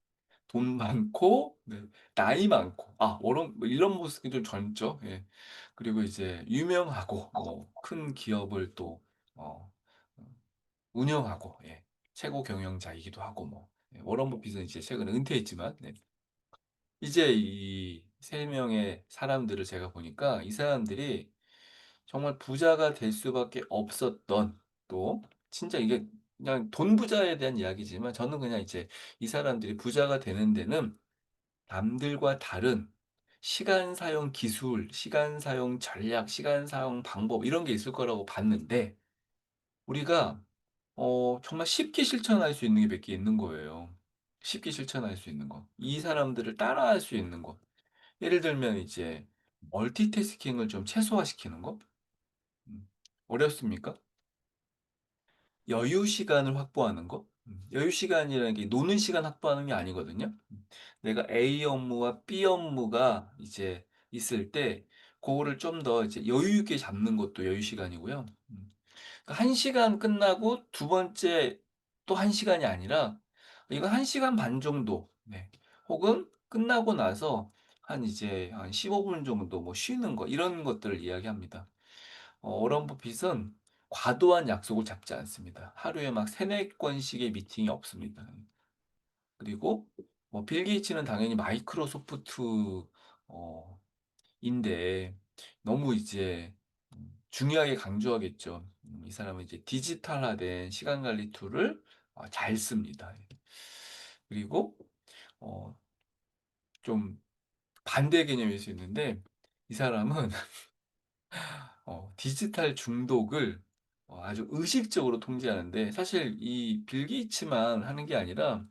돈 많고 네. 나이 많고 워런 뭐 일론 머스크는 좀 젊죠. 예. 그리고 이제 유명하고 뭐 큰 기업을 또 어 운영하고 예. 최고 경영자이기도 하고 뭐 워런 버핏은 이제 최근에 은퇴했지만 네. 이제 이 3 명의 사람들을 제가 보니까 이 사람들이 정말 부자가 될 수밖에 없었던 또 진짜 이게 그냥 돈 부자에 대한 이야기지만 저는 그냥 이제 이 사람들이 부자가 되는 데는 남들과 다른 시간 사용 기술, 시간 사용 전략, 시간 사용 방법 이런 게 있을 거라고 봤는데 우리가 정말 쉽게 실천할 수 있는 게 몇 개 있는 거예요. 쉽게 실천할 수 있는 거. 이 사람들을 따라할 수 있는 거. 예를 들면 이제 멀티태스킹을 좀 최소화시키는 거? 어렵습니까? 여유 시간을 확보하는 거? 여유 시간이라는 게 노는 시간 확보하는 게 아니거든요. 내가 A 업무와 B 업무가 이제 있을 때 그거를 좀 더 이제 여유 있게 잡는 것도 여유 시간이고요. 그러니까 1 시간 끝나고 두 번째 또 1 시간이 아니라 이거 1 시간 반 정도 네. 혹은 끝나고 나서 한 이제 한 15분 정도 뭐 쉬는 거 이런 것들을 이야기합니다. 워런 버핏은 과도한 약속을 잡지 않습니다. 하루에 막 3-4 건씩의 미팅이 없습니다. 그리고 뭐 빌 게이츠는 당연히 마이크로소프트 어 인데 너무 이제 중요하게 강조하겠죠. 이 사람은 이제 디지털화된 시간 관리 툴을 잘 씁니다. 그리고 어 좀 반대 개념일 수 있는데 이 사람은 디지털 중독을 아주 의식적으로 통제하는데 사실 이 빌 게이츠만 하는 게 아니라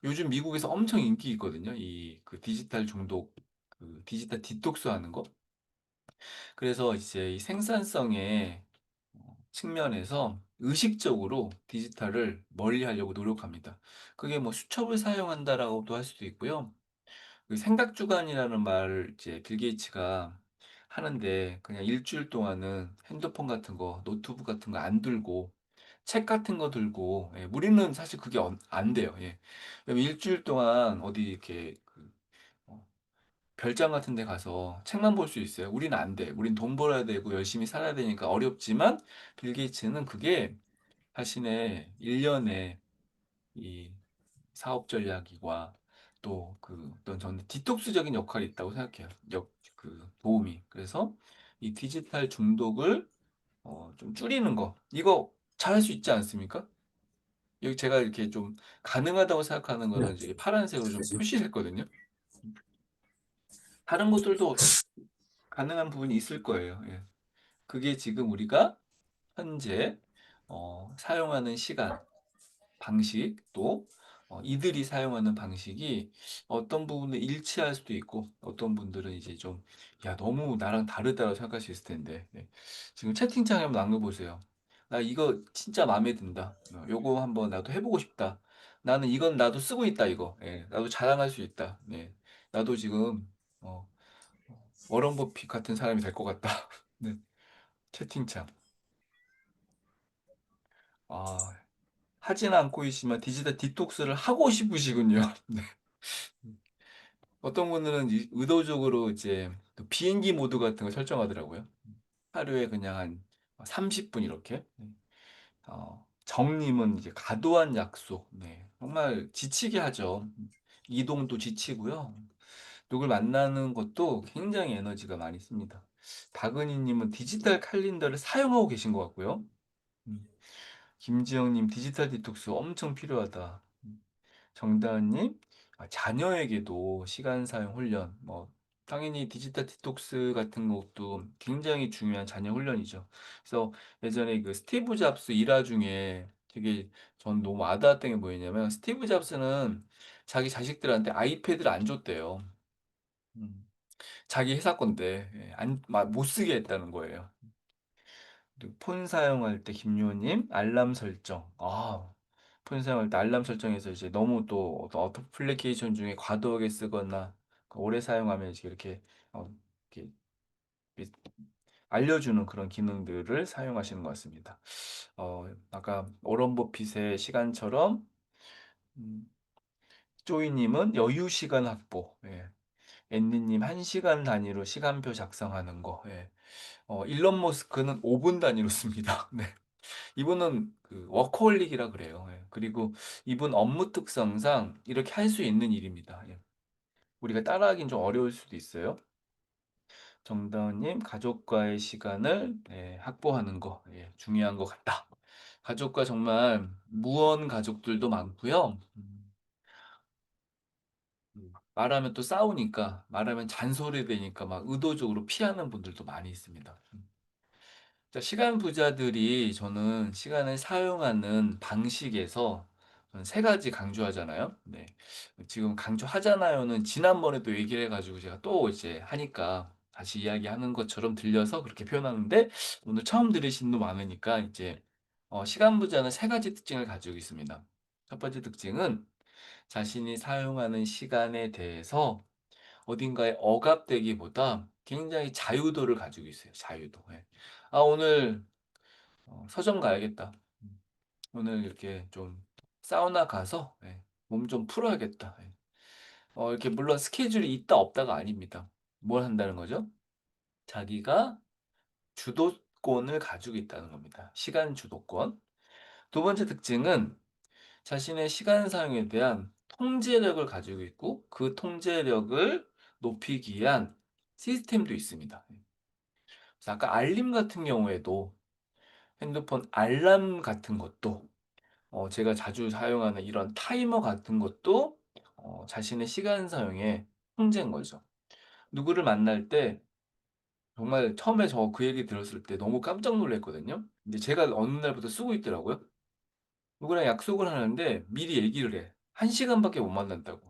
요즘 미국에서 엄청 인기 있거든요. 이 그 디지털 중독 그 디지털 디톡스 하는 거. 그래서 이제 이 생산성의 측면에서 의식적으로 디지털을 멀리하려고 노력합니다. 그게 뭐 수첩을 사용한다라고도 할 수도 있고요. 그 생각 주간이라는 말을 이제 빌 게이츠가 하는데 그냥 일주일 동안은 핸드폰 같은 거, 노트북 같은 거 안 들고 책 같은 거 들고 우리는 사실 그게 안 돼요. 예. 그럼 일주일 동안 어디 이렇게 어 별장 같은 데 가서 책만 볼 수 있어요. 우리는 안 돼. 우린 돈 벌어야 되고 열심히 살아야 되니까 어렵지만 빌 게이츠는 그게 자신의 일련의 이 사업 전략과 또 그 어떤 저는 디톡스적인 역할이 있다고 생각해요. 도움이. 그래서 이 디지털 중독을 좀 줄이는 거. 이거 잘할 수 있지 않습니까? 여기 제가 이렇게 좀 가능하다고 생각하는 네. 거는 이제 파란색으로 좀 표시를 했거든요. 다른 것들도 가능한 부분이 있을 거예요. 예. 그게 지금 우리가 현재 사용하는 시간 방식 또 이들이 사용하는 방식이 어떤 부분을 일치할 수도 있고 어떤 분들은 이제 좀 '야 너무 나랑 다르다.'고 생각할 수 있을 텐데 네. 지금 채팅창에 한번 남겨 보세요. "나 이거 진짜 마음에 든다. 요거 한번 나도 해 보고 싶다. 나는 이건 나도 쓰고 있다 이거. 예. 나도 자랑할 수 있다. 네. 나도 지금 어 워런 버핏 같은 사람이 될 것 같다." 네. 채팅창. 아 하지는 않고 있지만 디지털 디톡스를 하고 싶으시군요. 네. 어떤 분들은 의도적으로 이제 그 비행기 모드 같은 걸 설정하더라고요. 하루에 그냥 한 30분 이렇게. 네. 정님은 이제 과도한 약속. 네. 정말 지치게 하죠. 이동도 지치고요. 누굴 만나는 것도 굉장히 에너지가 많이 씁니다. 박은희 님은 디지털 칼린더를 사용하고 계신 것 같고요. 음. 김지영 님 디지털 디톡스 엄청 필요하다. 정다은 님 자녀에게도 시간 사용 훈련 당연히 디지털 디톡스 같은 것도 굉장히 중요한 자녀 훈련이죠. 그래서 예전에 그 스티브 잡스 일화 중에 되게 전 너무 와닿았던 게 뭐였냐면 스티브 잡스는 자기 자식들한테 아이패드를 안 줬대요. 음. 자기 회사 건데 못 쓰게 했다는 거예요. 그리고 폰 사용할 때 김요님 알람 설정. 폰 사용할 때 알람 설정해서 이제 너무 또 어떤 어플리케이션 중에 과도하게 쓰거나 오래 사용하면 이제 이렇게 어, 이렇게 미- 알려주는 그런 기능들을 사용하시는 것 같습니다. 아까 오런 버핏의 시간처럼 음, 쪼이님은 여유 시간 확보. 예. 앤디님 1시간 단위로 시간표 작성하는 거. 예. 일론 머스크는 5분 단위로 씁니다. 네. 이분은 그 워커홀릭이라 그래요. 예. 그리고 이분 업무 특성상 이렇게 할 수 있는 일입니다. 예. 우리가 따라하긴 좀 어려울 수도 있어요. 정다은님, 가족과의 시간을 확보하는 거 중요한 것 같다. 가족과 정말 무언 가족들도 많고요. 말하면 또 싸우니까 말하면 잔소리 되니까 막 의도적으로 피하는 분들도 많이 있습니다. 자, 시간 부자들이 저는 시간을 사용하는 방식에서 저는 세 가지 강조하잖아요. 네. 지금 강조하잖아요는 지난번에도 얘기를 해가지고 제가 또 이제 하니까 다시 이야기하는 것처럼 들려서 그렇게 표현하는데 오늘 처음 들으신 분 많으니까 이제 시간 부자는 세 가지 특징을 가지고 있습니다. 첫 번째 특징은 자신이 사용하는 시간에 대해서 어딘가에 억압되기보다 굉장히 자유도를 가지고 있어요. 자유도. 예. 오늘 서점 가야겠다. 오늘 이렇게 좀 사우나 가서 몸 좀 풀어야겠다. 이렇게 물론 스케줄이 있다 없다가 아닙니다. 뭘 한다는 거죠? 자기가 주도권을 가지고 있다는 겁니다. 시간 주도권. 두 번째 특징은 자신의 시간 사용에 대한 통제력을 가지고 있고 그 통제력을 높이기 위한 시스템도 있습니다. 그래서 아까 알림 같은 경우에도 핸드폰 알람 같은 것도 제가 자주 사용하는 이런 타이머 같은 것도 자신의 시간 사용에 통제인 거죠. 누구를 만날 때 정말 처음에 저 그 얘기 들었을 때 너무 깜짝 놀랐거든요. 근데 제가 어느 날부터 쓰고 있더라고요. 누구랑 약속을 하는데 미리 얘기를 해. 1시간밖에 못 만난다고.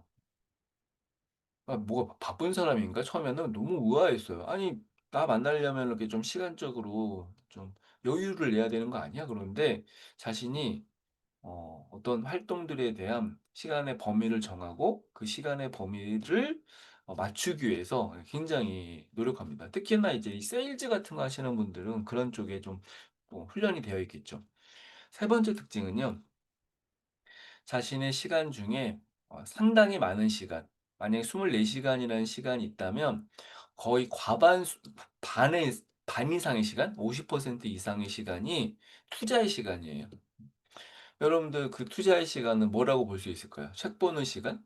뭐가 바쁜 사람인가? 처음에는 너무 의아했어요. 아니, 나 만나려면 이렇게 좀 시간적으로 좀 여유를 내야 되는 거 아니야? 그런데 자신이 어떤 활동들에 대한 시간의 범위를 정하고 그 시간의 범위를 맞추기 위해서 굉장히 노력합니다. 특히나 이제 이 세일즈 같은 거 하시는 분들은 그런 쪽에 좀 훈련이 되어 있겠죠. 세 번째 특징은요. 자신의 시간 중에 상당히 많은 시간, 만약에 24시간이라는 시간이 있다면 거의 반의, 반 이상의 시간, 50% 이상의 시간이 투자의 시간이에요. 여러분들 그 투자의 시간은 뭐라고 볼 수 있을까요? 책 보는 시간?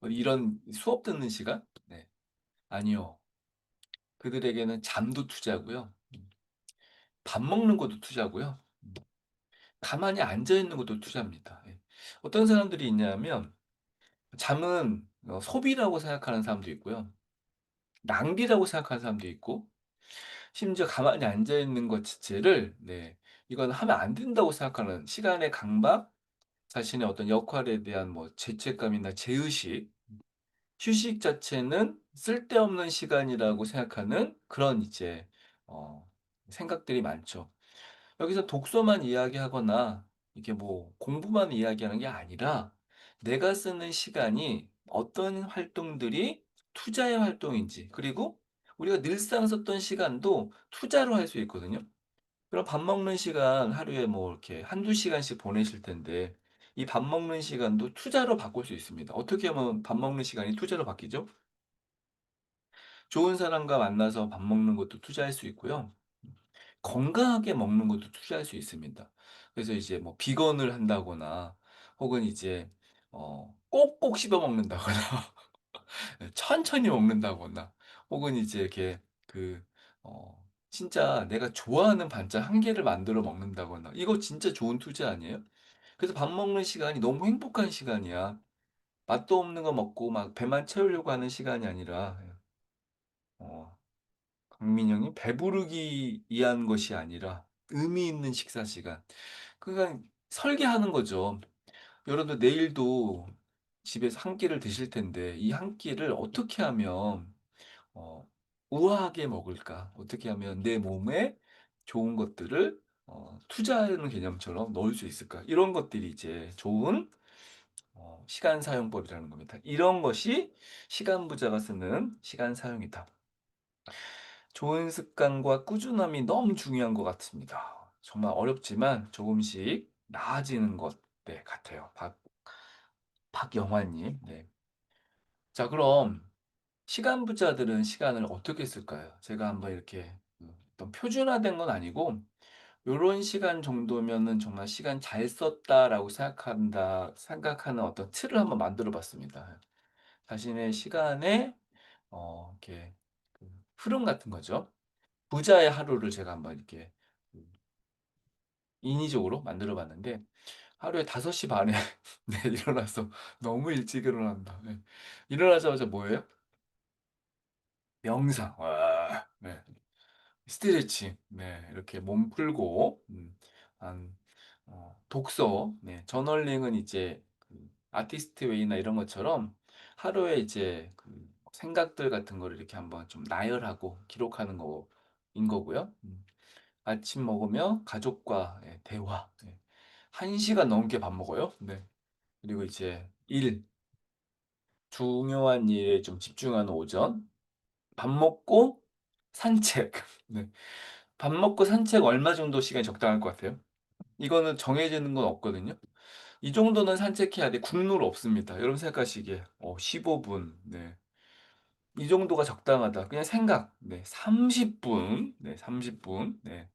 이런 수업 듣는 시간? 네. 아니요. 그들에게는 잠도 투자고요. 밥 먹는 것도 투자고요. 가만히 앉아 있는 것도 투자입니다. 예. 어떤 사람들이 있냐면 잠은 소비라고 생각하는 사람도 있고요. 낭비라고 생각하는 사람도 있고 심지어 가만히 앉아 있는 것 자체를 이건 하면 안 된다고 생각하는 시간의 강박, 자신의 어떤 역할에 대한 죄책감이나 죄의식, 휴식 자체는 쓸데없는 시간이라고 생각하는 그런 이제 어, 생각들이 많죠. 여기서 독서만 이야기하거나 이게 공부만 이야기하는 게 아니라 내가 쓰는 시간이 어떤 활동들이 투자의 활동인지 그리고 우리가 늘상 썼던 시간도 투자로 할 수 있거든요. 그럼 밥 먹는 시간 하루에 이렇게 한두 시간씩 보내실 텐데 이 밥 먹는 시간도 투자로 바꿀 수 있습니다. 어떻게 하면 밥 먹는 시간이 투자로 바뀌죠? 좋은 사람과 만나서 밥 먹는 것도 투자할 수 있고요. 건강하게 먹는 것도 투자할 수 있습니다. 그래서 이제 비건을 한다거나 혹은 이제 꼭꼭 씹어 먹는다거나 천천히 먹는다거나 혹은 이제 이렇게 그 진짜 내가 좋아하는 반찬 한 개를 만들어 먹는다거나 이거 진짜 좋은 투자 아니에요? 그래서 밥 먹는 시간이 너무 행복한 시간이야. 맛도 없는 거 먹고 막 배만 채우려고 하는 시간이 아니라 어 강민영이 배부르기 위한 것이 아니라 의미 있는 식사 시간. 그러니까 설계하는 거죠. 여러분들 내일도 집에서 한 끼를 드실 텐데 이 한 끼를 어떻게 하면 어 우아하게 먹을까? 어떻게 하면 내 몸에 좋은 것들을 투자하는 개념처럼 넣을 수 있을까? 이런 것들이 이제 좋은 시간 사용법이라는 겁니다. 이런 것이 시간 부자가 쓰는 시간 사용이다. 좋은 습관과 꾸준함이 너무 중요한 것 같습니다. 정말 어렵지만 조금씩 나아지는 것 네, 같아요. 박영환님. 네. 자, 그럼 시간 부자들은 시간을 어떻게 쓸까요? 제가 한번 이렇게 어떤 표준화된 건 아니고 요런 시간 정도면은 정말 '시간 잘 썼다.'라고 생각하는 어떤 틀을 한번 만들어 봤습니다. 자신의 시간의 이렇게 그 흐름 같은 거죠. 부자의 하루를 제가 한번 이렇게 그 인위적으로 만들어 봤는데 하루에 5시 반에 네 일어나서 너무 일찍 일어난다. 네. 일어나자마자 뭐예요? 명상. 와. 네. 스트레칭. 네. 이렇게 몸 풀고 한 독서. 네. 저널링은 이제 그 아티스트 웨이나 이런 것처럼 하루에 이제 그 생각들 같은 거를 이렇게 한번 좀 나열하고 기록하는 거인 거고요. 아침 먹으며 가족과 예 대화. 예. 1 시간 넘게 밥 먹어요. 네. 그리고 이제 중요한 일에 좀 집중하는 오전. 밥 먹고 산책. 네. 밥 먹고 산책 얼마 정도 시간이 적당할 것 같아요? 이거는 정해지는 건 없거든요. 이 정도는 산책해야 돼. 국룰 없습니다. 여러분 생각하시기에 15 분. 네. 이 정도가 적당하다. 그냥 생각. 네. 30 분. 네. 30 분. 네.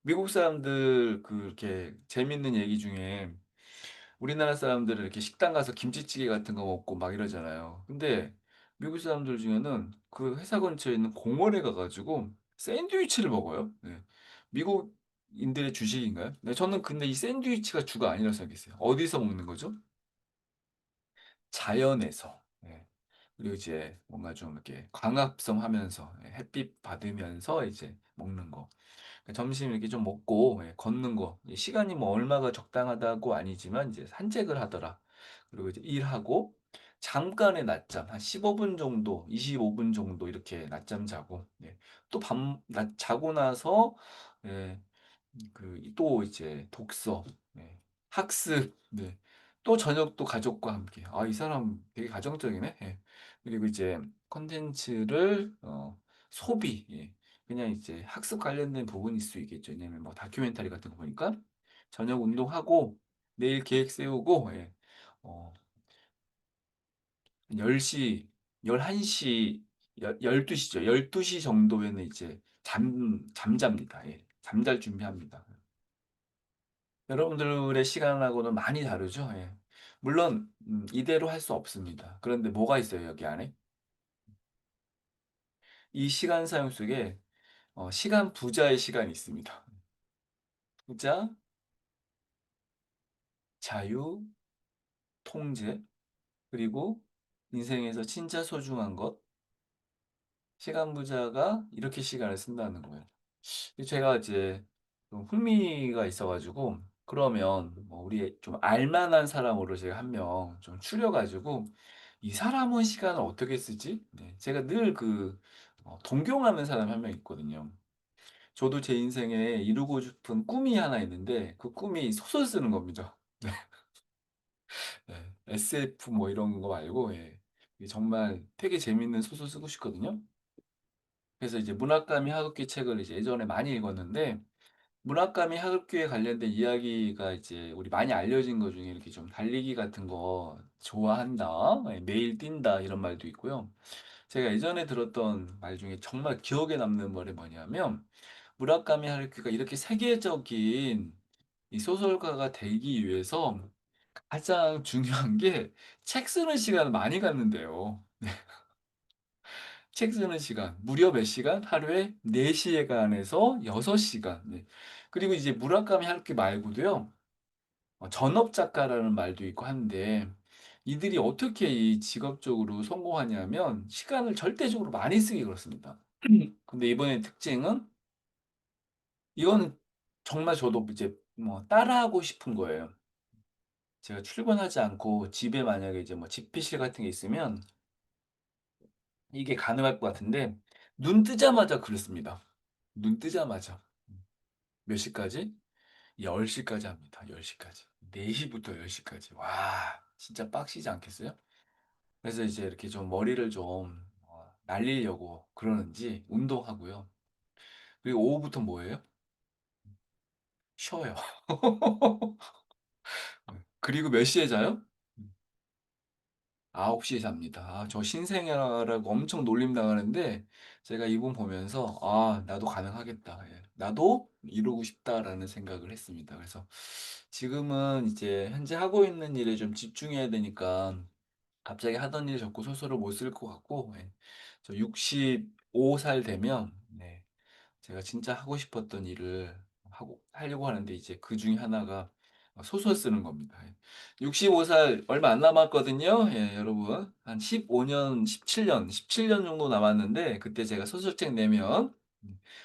미국 사람들 그렇게 재밌는 얘기 중에 우리나라 사람들은 이렇게 식당 가서 김치찌개 같은 거 먹고 막 이러잖아요. 근데 미국 사람들 중에는 그 회사 근처에 있는 공원에 가 가지고 샌드위치를 먹어요. 네. 미국인들의 주식인가요? 네, 저는 근데 이 샌드위치가 주가 아니라고 생각했어요. 어디서 먹는 거죠? 자연에서. 예. 그리고 이제 뭔가 좀 이렇게 광합성 하면서 예 햇빛 받으면서 이제 먹는 거. 그러니까 점심 이렇게 좀 먹고 예 걷는 거. 이 시간이 뭐 얼마가 적당하다고 아니지만 이제 산책을 하더라. 그리고 이제 일하고 잠깐의 낮잠 한 15분 정도, 25분 정도 이렇게 낮잠 자고 예. 또 낮 자고 나서 예 또 이제 독서, 네. 학습, 네. 또 저녁도 가족과 함께. '아 이 사람 되게 가정적이네.' 예. 그리고 이제 콘텐츠를 소비 예. 그냥 이제 학습 관련된 부분일 수 있겠죠. 왜냐하면 뭐 다큐멘터리 같은 거 보니까 저녁 운동하고 내일 계획 세우고 예. 어 10 시, 11 시, 12 시죠. 12시 정도에는 이제 잠잡니다. 예. 잠잘 준비합니다. 여러분들의 시간하고는 많이 다르죠. 예. 물론 이대로 할 수 없습니다. 그런데 뭐가 있어요, 여기 안에? 이 시간 사용 속에 시간 부자의 시간이 있습니다. 부자, 자유, 통제, 그리고 인생에서 진짜 소중한 것, 시간 부자가 이렇게 시간을 쓴다는 거예요. 제가 이제 좀 흥미가 있어 가지고 그러면 뭐 우리 좀 알 만한 사람으로 제가 한 명 좀 추려 가지고 '이 사람은 시간을 어떻게 쓰지?' 네. 제가 늘 동경하는 사람이 한 명 있거든요. 저도 제 인생에 이루고 싶은 꿈이 하나 있는데 그 꿈이 소설 쓰는 겁니다. 네. SF 뭐 이런 거 말고 예. 이게 정말 되게 재밌는 소설 쓰고 싶거든요. 그래서 이제 무라카미 하루키 책을 이제 예전에 많이 읽었는데 무라카미 하루키에 관련된 이야기가 이제 우리 많이 알려진 것 중에 이렇게 좀 달리기 같은 거 좋아한다, 예, 매일 뛴다 이런 말도 있고요. 제가 예전에 들었던 말 중에 정말 기억에 남는 말이 뭐냐면 무라카미 하루키가 이렇게 세계적인 이 소설가가 되기 위해서 가장 중요한 게 책 쓰는 시간을 많이 갖는대요. 책 쓰는 시간 무려 몇 시간? 하루에 4 시간에서 6 시간. 네. 그리고 이제 무라카미 하루키 말고도요. 전업 작가라는 말도 있고 한데 이들이 어떻게 이 직업적으로 성공하냐면 시간을 절대적으로 많이 쓰기 그렇습니다. 근데 이번에 특징은 이거는 정말 저도 이제 뭐 따라하고 싶은 거예요. 제가 출근하지 않고 집에 만약에 이제 뭐 집필실 같은 게 있으면 이게 가능할 것 같은데 눈 뜨자마자 글을 씁니다. 눈 뜨자마자. 몇 시까지? 10 시까지 합니다. 10 시까지. 4 시부터 10 시까지. 와 진짜 빡시지 않겠어요? 그래서 이제 이렇게 좀 머리를 좀 날리려고 그러는지 운동하고요. 그리고 오후부터 뭐예요? 쉬어요. 그리고 몇 시에 자요? 9 시에 잡니다. 저 신생아라고 엄청 놀림당하는데 제가 이분 보면서 '아 나도 가능하겠다. 예. 나도 이루고 싶다.'라는 생각을 했습니다. 그래서 지금은 이제 현재 하고 있는 일에 좀 집중해야 되니까 갑자기 하던 일 접고 소설을 못 쓸 것 같고 예. 저 65살 되면 네 제가 진짜 하고 싶었던 일을 하고 하려고 하는데 이제 그중에 하나가 소설 쓰는 겁니다. 예. 65살 얼마 안 남았거든요. 예 여러분. 한 15 년, 17 년 정도 남았는데 그때 제가 소설책 내면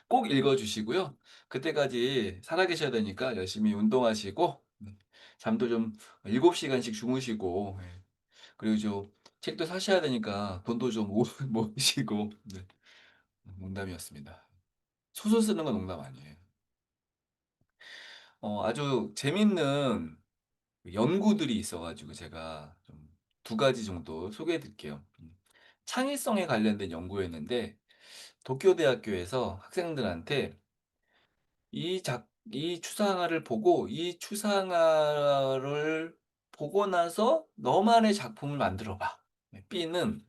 꼭 읽어 주시고요. 그때까지 살아 계셔야 되니까 열심히 운동하시고 잠도 좀 7 시간씩 주무시고 예 그리고 좀 책도 사셔야 되니까 돈도 좀 모 모으시고 네 농담이었습니다. 소설 쓰는 건 농담 아니에요. 아주 재밌는 그 연구들이 있어 가지고 제가 좀 2 가지 정도 소개해 드릴게요. 창의성에 관련된 연구였는데 도쿄 대학교에서 학생들한테 이 추상화를 보고 이 추상화를 보고 나서 "너만의 작품을 만들어 봐." 네 B는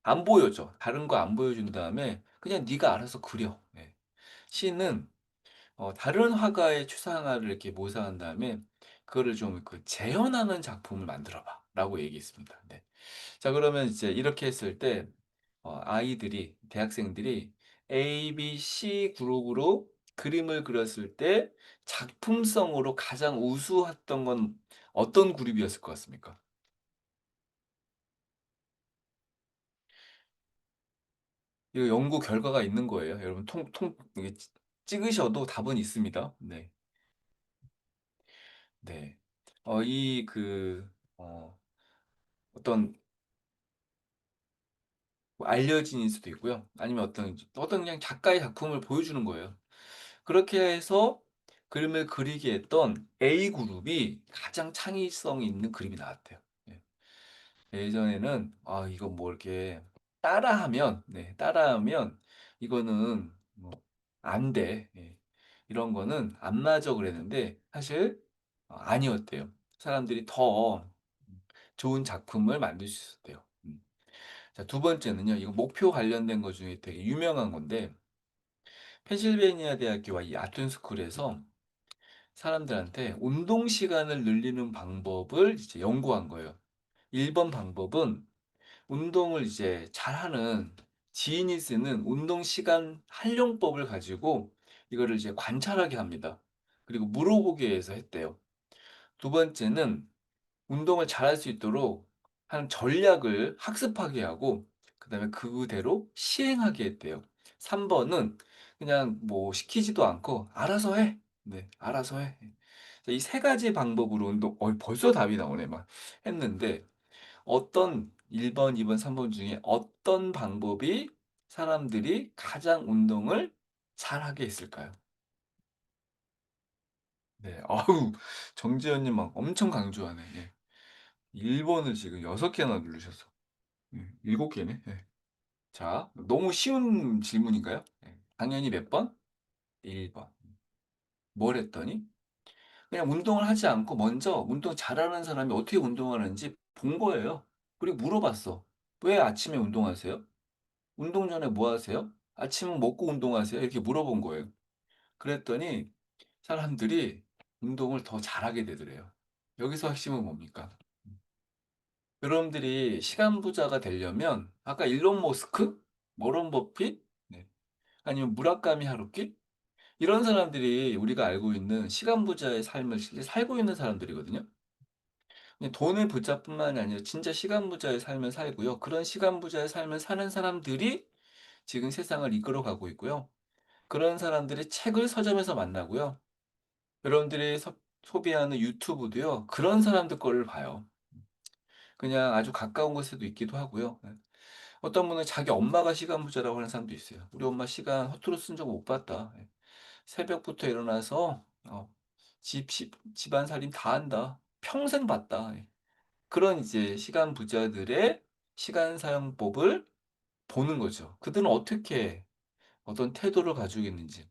안 보여줘. 다른 거 안 보여준 다음에 "그냥 네가 알아서 그려." 네. C는 다른 화가의 추상화를 이렇게 모사한 다음에 그거를 좀 그 재현하는 작품을 만들어 봐라고 얘기했습니다. 네. 자 그러면 이제 이렇게 했을 때 아이들이 대학생들이 A, B, C 그룹으로 그림을 그렸을 때 작품성으로 가장 우수했던 건 어떤 그룹이었을 것 같습니까? 이거 연구 결과가 있는 거예요. 여러분 통 이게 찍으셔도 답은 있습니다. 네. 네. 이 어떤 뭐 알려진일 수도 있고요. 아니면 어떤 그냥 작가의 작품을 보여주는 거예요. 그렇게 해서 그림을 그리게 했던 A 그룹이 가장 창의성이 있는 그림이 나왔대요. 예. 예전에는 이거 뭐 이렇게 따라하면 이거는 뭐 안 돼. 예. 이런 거는 안 맞아 그랬는데 사실 아니었대요. 사람들이 더 좋은 작품을 만들 수 있었대요. 자, 두 번째는요. 이거 목표 관련된 것 중에 되게 유명한 건데 펜실베이니아 대학교와 이 아튼 스쿨에서 사람들한테 운동 시간을 늘리는 방법을 이제 연구한 거예요. 1번 방법은 운동을 이제 잘하는 지인이 쓰는 운동 시간 활용법을 가지고 이거를 이제 관찰하게 합니다. 그리고 물어보게 해서 했대요. 두 번째는 운동을 잘할 수 있도록 한 전략을 학습하게 하고 그다음에 그대로 시행하게 했대요. 3 번은 그냥 뭐 시키지도 않고 "알아서 해." 네. "알아서 해." 이 세 가지 방법으로 운동 벌써 답이 나오네 막 했는데 1 번, 2번, 3번 중에 어떤 방법이 사람들이 가장 운동을 잘하게 했을까요? 네. 정지현 님 막 엄청 강조하네. 예. 1 번을 지금 6 개나 누르셨어. 7 개네. 예. 자 너무 쉬운 질문인가요? 예. 당연히 몇 번? 1 번. 뭘 했더니 그냥 운동을 하지 않고 먼저 운동 잘하는 사람이 어떻게 운동하는지 본 거예요. 그리고 물어봤어. "왜 아침에 운동하세요? 운동 전에 뭐 하세요? 아침은 먹고 운동하세요?" 이렇게 물어본 거예요. 그랬더니 사람들이 운동을 더 잘하게 되더래요. 여기서 핵심은 뭡니까? 여러분들이 시간 부자가 되려면 아까 일론 머스크, 워런 버핏, 네, 아니면 무라카미 하루키 이런 사람들이 우리가 알고 있는 시간 부자의 삶을 실제 살고 있는 사람들이거든요. 그냥 돈의 부자뿐만이 아니라 진짜 시간 부자의 삶을 살고요. 그런 시간 부자의 삶을 사는 사람들이 지금 세상을 이끌어가고 있고요. 그런 사람들이 책을 서점에서 만나고요. 여러분들이 소비하는 유튜브도요. 그런 사람들 거를 봐요. 그냥 아주 가까운 곳에도 있기도 하고요. 예. 어떤 분은 자기 엄마가 시간 부자라고 하는 사람도 있어요. "우리 엄마 시간 허투루 쓴 적 못 봤다." 예. "새벽부터 일어나서 집안살림 다 한다. 평생 봤다." 예. 그런 이제 시간 부자들의 시간 사용법을 보는 거죠. 그들은 어떻게 어떤 태도를 가지고 있는지,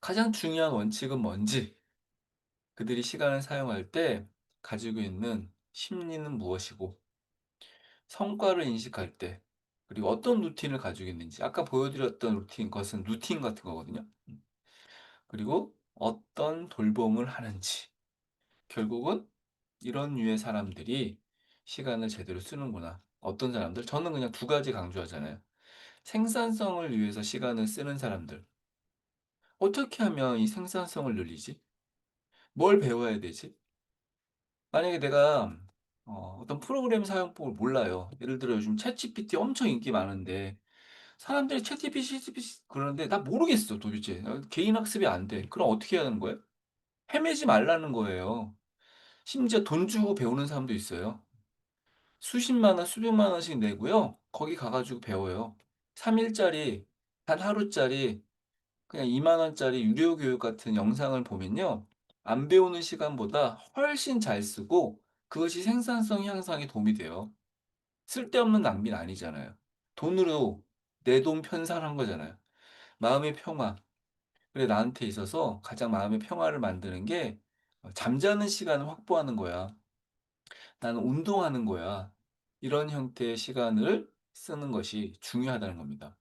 가장 중요한 원칙은 뭔지, 그들이 시간을 사용할 때 가지고 있는 심리는 무엇이고 성과를 인식할 때 그리고 어떤 루틴을 가지고 있는지 아까 보여드렸던 것은 루틴 같은 거거든요. 그리고 어떤 돌봄을 하는지 결국은 이런 류의 사람들이 시간을 제대로 쓰는구나. 어떤 사람들? 저는 그냥 두 가지 강조하잖아요. 생산성을 위해서 시간을 쓰는 사람들. 어떻게 하면 이 생산성을 늘리지? 뭘 배워야 되지? 만약에 내가 어떤 프로그램 사용법을 몰라요. 예를 들어 요즘 챗GPT 엄청 인기 많은데 사람들이 챗GPT 그러는데 나 모르겠어 도대체. 개인 학습이 안 돼. 그럼 어떻게 하는 거예요? 헤매지 말라는 거예요. 심지어 돈 주고 배우는 사람도 있어요. 수십만 원, 수백만 원씩 내고요. 거기 가 가지고 배워요. 3 일짜리, 단 하루짜리 그냥 2만 원짜리 유료 교육 같은 영상을 보면요. 안 배우는 시간보다 훨씬 잘 쓰고 그것이 생산성 향상에 도움이 돼요. 쓸데없는 낭비는 아니잖아요. 돈으로 내 돈 편살한 거잖아요. 마음의 평화. 그래 나한테 있어서 가장 마음의 평화를 만드는 게 잠자는 시간을 확보하는 거야. 나는 운동하는 거야. 이런 형태의 시간을 쓰는 것이 중요하다는 겁니다.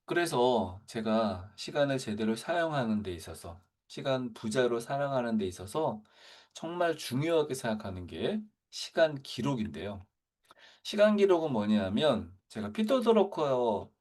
그래서 제가 시간을 제대로 사용하는 데 있어서 시간 부자로 살아가는 데 있어서 정말 중요하게 생각하는 게 시간 기록인데요. 시간 기록은 뭐냐면 제가 피터 드러커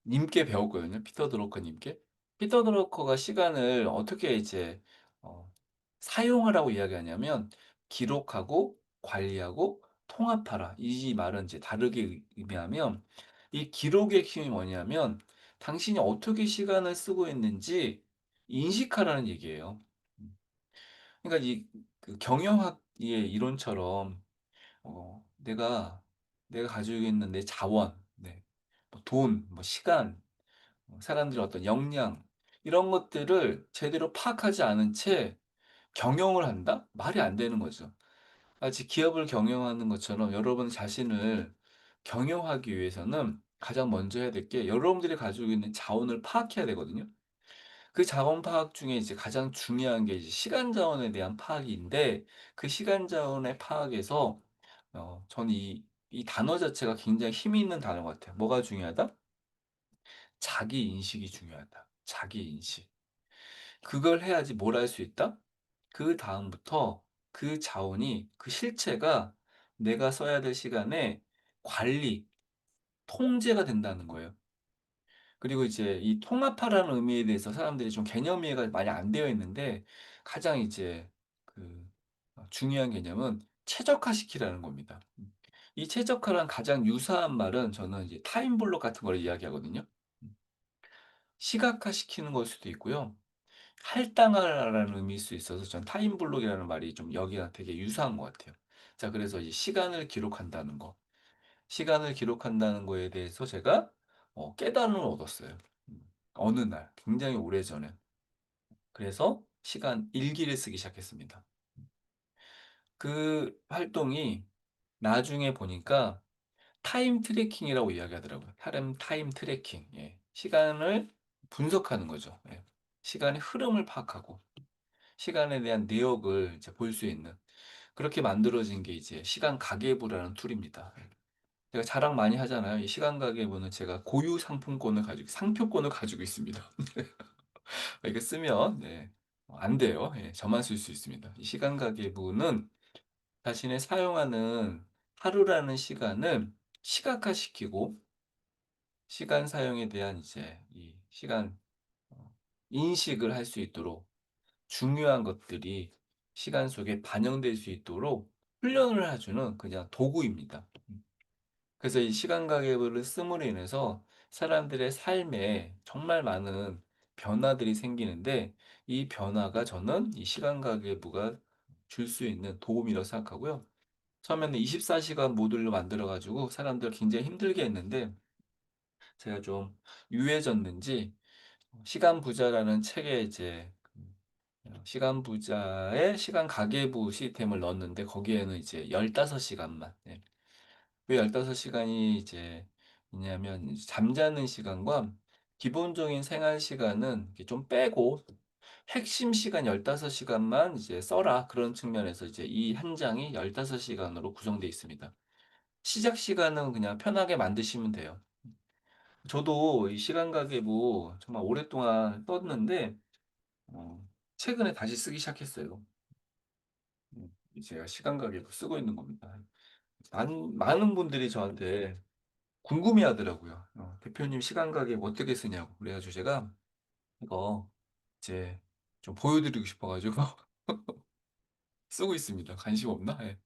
님께 배웠거든요. 피터 드러커 님께. 피터 드러커가 시간을 어떻게 이제 어 사용하라고 이야기하냐면 "기록하고 관리하고 통합하라." 이 말은 이제 다르게 의미하면 이 기록의 힘이 뭐냐면 당신이 어떻게 시간을 쓰고 있는지 인식하라는 얘기예요. 음. 그러니까 이 경영학의 이론처럼 내가 가지고 있는 내 자원, 네. 뭐 돈, 뭐 시간, 사람들의 어떤 역량 이런 것들을 제대로 파악하지 않은 채 경영을 한다? 말이 안 되는 거죠. 마치 기업을 경영하는 것처럼 여러분 자신을 경영하기 위해서는 가장 먼저 해야 될 게 여러분들이 가지고 있는 자원을 파악해야 되거든요. 그 자원 파악 중에 이제 가장 중요한 게 이제 시간 자원에 대한 파악인데 그 시간 자원의 파악에서 저는 이 단어 자체가 굉장히 힘이 있는 단어 같아요. 뭐가 중요하다? 자기 인식이 중요하다. 자기 인식. 그걸 해야지 뭘 할 수 있다? 그다음부터 그 자원이 그 실체가 내가 써야 될 시간에 관리, 통제가 된다는 거예요. 그리고 이제 이 통합하라는 의미에 대해서 사람들이 좀 개념 이해가 많이 안 되어 있는데 가장 이제 그 중요한 개념은 최적화시키라는 겁니다. 이 최적화랑 가장 유사한 말은 저는 이제 타임 블록 같은 걸 이야기하거든요. 음. 시각화시키는 걸 수도 있고요. 할당하라는 의미일 수 있어서 전 타임 블록이라는 말이 좀 여기랑 되게 유사한 것 같아요. 자, 그래서 이 시간을 기록한다는 거. 시간을 기록한다는 거에 대해서 제가 깨달음을 얻었어요. 어느 날 굉장히 오래전에. 그래서 시간 일기를 쓰기 시작했습니다. 그 활동이 나중에 보니까 타임 트래킹이라고 이야기하더라고요. 타임 트래킹. 예. 시간을 분석하는 거죠. 예. 시간의 흐름을 파악하고 시간에 대한 내역을 이제 볼 수 있는 그렇게 만들어진 게 이제 시간 가계부라는 툴입니다. 예. 제가 자랑 많이 하잖아요. 이 시간 가계부는 제가 고유 상품권을 가지고 상표권을 가지고 있습니다. 이거 쓰면 네. 안 돼요. 예. 저만 쓸 수 있습니다. 이 시간 가계부는 자신의 사용하는 하루라는 시간을 시각화시키고 시간 사용에 대한 이제 이 시간 어 인식을 할 수 있도록 중요한 것들이 시간 속에 반영될 수 있도록 훈련을 해 주는 그냥 도구입니다. 그래서 이 시간 가계부를 씀으로 인해서 사람들의 삶에 정말 많은 변화들이 생기는데 이 변화가 저는 이 시간 가계부가 줄 수 있는 도움이라고 생각하고요. 처음에는 24시간 모듈로 만들어 가지고 사람들 굉장히 힘들게 했는데 제가 좀 유해졌는지 시간 부자라는 책에 이제 시간 부자의 시간 가계부 시스템을 넣었는데 거기에는 이제 15시간만 왜 15시간이 이제 있냐면 이제 잠자는 시간과 기본적인 생활 시간은 이렇게 좀 빼고 핵심 시간 15시간만 이제 써라. 그런 측면에서 이제 이 한 장이 15시간으로 구성되어 있습니다. 시작 시간은 그냥 편하게 만드시면 돼요. 저도 이 시간 가계부 정말 오랫동안 썼는데 어 최근에 다시 쓰기 시작했어요. 제가 시간 가계부 쓰고 있는 겁니다. 많은 분들이 저한테 궁금해하더라고요. "대표님 시간 가계부 어떻게 쓰냐."고. 그래 가지고 제가 이거 이제 좀 보여 드리고 싶어 가지고 쓰고 있습니다. 관심 없나? 예.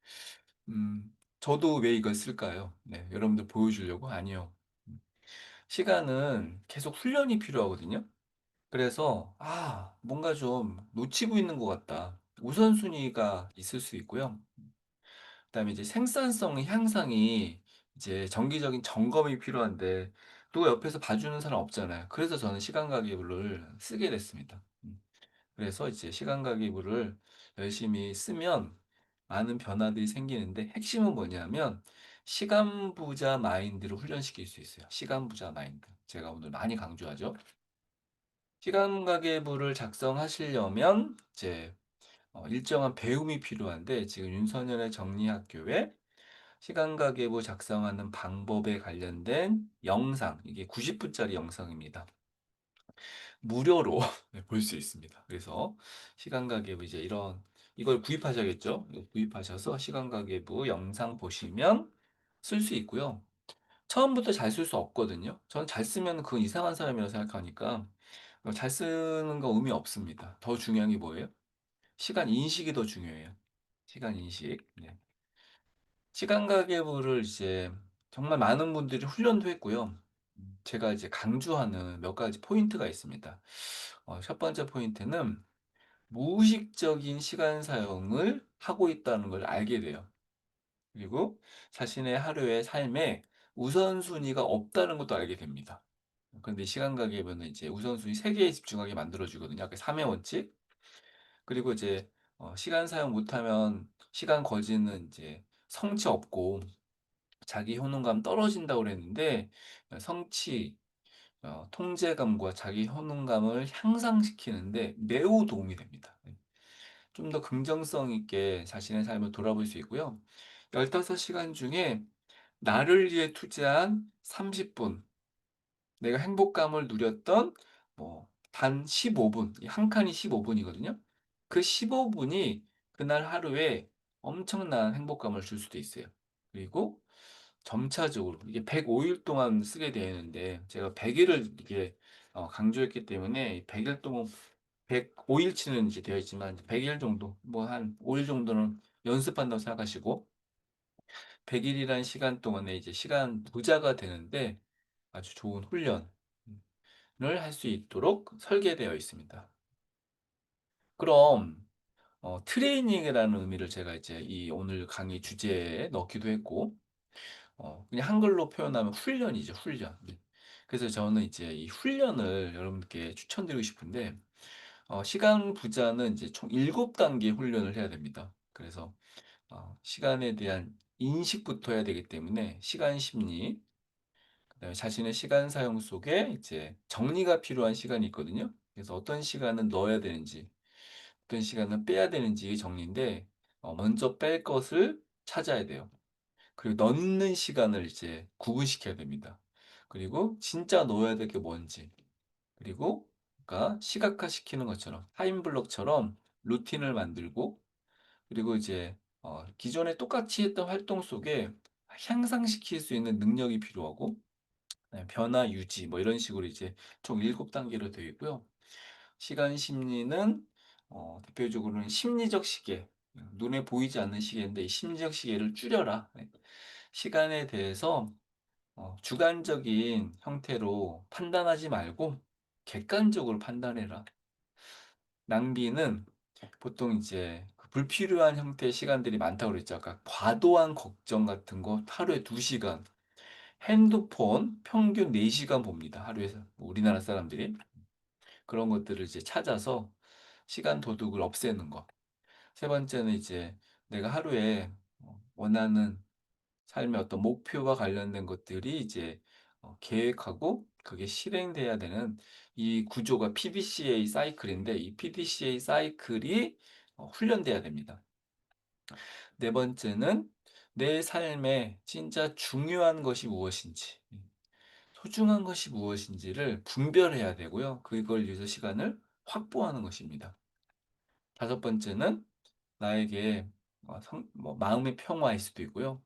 저도 왜 이걸 쓸까요? 네. 여러분들 보여주려고? 아니요. 음. 시간은 계속 훈련이 필요하거든요. 그래서 '아 뭔가 좀 놓치고 있는 것 같다.' 우선순위가 있을 수 있고요. 그다음에 이제 생산성 향상이 이제 정기적인 점검이 필요한데 누가 옆에서 봐주는 사람 없잖아요. 그래서 저는 시간 가계부를 쓰게 됐습니다. 그래서 이제 시간 가계부를 열심히 쓰면 많은 변화들이 생기는데 핵심은 뭐냐면 시간 부자 마인드를 훈련시킬 수 있어요. 시간 부자 마인드. 제가 오늘 많이 강조하죠. 시간 가계부를 작성하시려면 이제 일정한 배움이 필요한데 지금 윤석열의 정리학교에 시간 가계부 작성하는 방법에 관련된 영상, 이게 90분짜리 영상입니다. 무료로 네, 볼 수 있습니다. 그래서 시간 가계부 이제 이걸 구입하셔야겠죠? 이거 구입하셔서 시간 가계부 영상 보시면 쓸 수 있고요. 처음부터 잘 쓸 수 없거든요. 저는 잘 쓰면 그건 이상한 사람이라고 생각하니까 잘 쓰는 거 의미 없습니다. 더 중요한 게 뭐예요? 시간 인식이 더 중요해요. 시간 인식. 네. 시간 가계부를 이제 정말 많은 분들이 훈련도 했고요. 제가 이제 강조하는 몇 가지 포인트가 있습니다. 첫 번째 포인트는 무의식적인 시간 사용을 하고 있다는 걸 알게 돼요. 그리고 자신의 하루의 삶에 우선순위가 없다는 것도 알게 됩니다. 그런데 시간 가계부는 이제 우선순위 3개에 집중하게 만들어 주거든요. 아까 3의 원칙. 그리고 이제 시간 사용 못하면 시간 거지는 이제 성취 없고 자기 효능감 떨어진다고 그랬는데 성취, 통제감과 자기 효능감을 향상시키는데 매우 도움이 됩니다. 좀 더 긍정성 있게 자신의 삶을 돌아볼 수 있고요. 15시간 중에 나를 위해 투자한 30분, 내가 행복감을 누렸던 단 15분, 이 한 칸이 15분이거든요. 그 15분이 그날 하루에 엄청난 행복감을 줄 수도 있어요. 그리고 점차적으로 이게 105일 동안 쓰게 되는데 제가 100 일을 이렇게 강조했기 때문에 100일 동안 105 일치는 이제 되어 있지만 100일 정도 뭐 한 5일 정도는 연습한다고 생각하시고 100 일이라는 시간 동안에 이제 시간 부자가 되는데 아주 좋은 훈련을 할 수 있도록 설계되어 있습니다. 그럼 트레이닝이라는 의미를 제가 이제 이 오늘 강의 주제에 넣기도 했고 그냥 한글로 표현하면 훈련이죠, 훈련. 네. 그래서 저는 이제 이 훈련을 여러분께 추천드리고 싶은데 시간 부자는 이제 총 7 단계 훈련을 해야 됩니다. 그래서 시간에 대한 인식부터 해야 되기 때문에 시간 심리, 그다음에 자신의 시간 사용 속에 이제 정리가 필요한 시간이 있거든요. 그래서 어떤 시간은 넣어야 되는지, 어떤 시간은 빼야 되는지 정리인데 먼저 뺄 것을 찾아야 돼요. 그리고 넣는 시간을 이제 구분시켜야 됩니다. 그리고 진짜 넣어야 될 게 뭔지, 그리고 그러니까 시각화시키는 것처럼 타임블록처럼 루틴을 만들고, 그리고 이제 기존에 똑같이 했던 활동 속에 향상시킬 수 있는 능력이 필요하고, 변화 유지 뭐 이런 식으로 이제 총 7단계로 되어 있고요. 시간 심리는 대표적으로는 심리적 시계, 눈에 보이지 않는 시계인데 이 심리적 시계를 줄여라. 네. 시간에 대해서 주관적인 형태로 판단하지 말고 객관적으로 판단해라. 낭비는 보통 이제 그 불필요한 형태의 시간들이 많다고 그랬죠. 아까 과도한 걱정 같은 거 하루에 2시간, 핸드폰 평균 4시간 봅니다. 하루에 우리나라 사람들이. 그런 것들을 이제 찾아서 시간 도둑을 없애는 거. 세 번째는 이제 내가 하루에 원하는 삶의 어떤 목표와 관련된 것들이 이제 계획하고 그게 실행돼야 되는 이 구조가 PDCA 사이클인데 이 PDCA 사이클이 훈련돼야 됩니다. 네 번째는 내 삶에 진짜 중요한 것이 무엇인지, 소중한 것이 무엇인지를 분별해야 되고요. 그걸 위해서 시간을 확보하는 것입니다. 다섯 번째는 나에게 뭐 마음의 평화일 수도 있고요.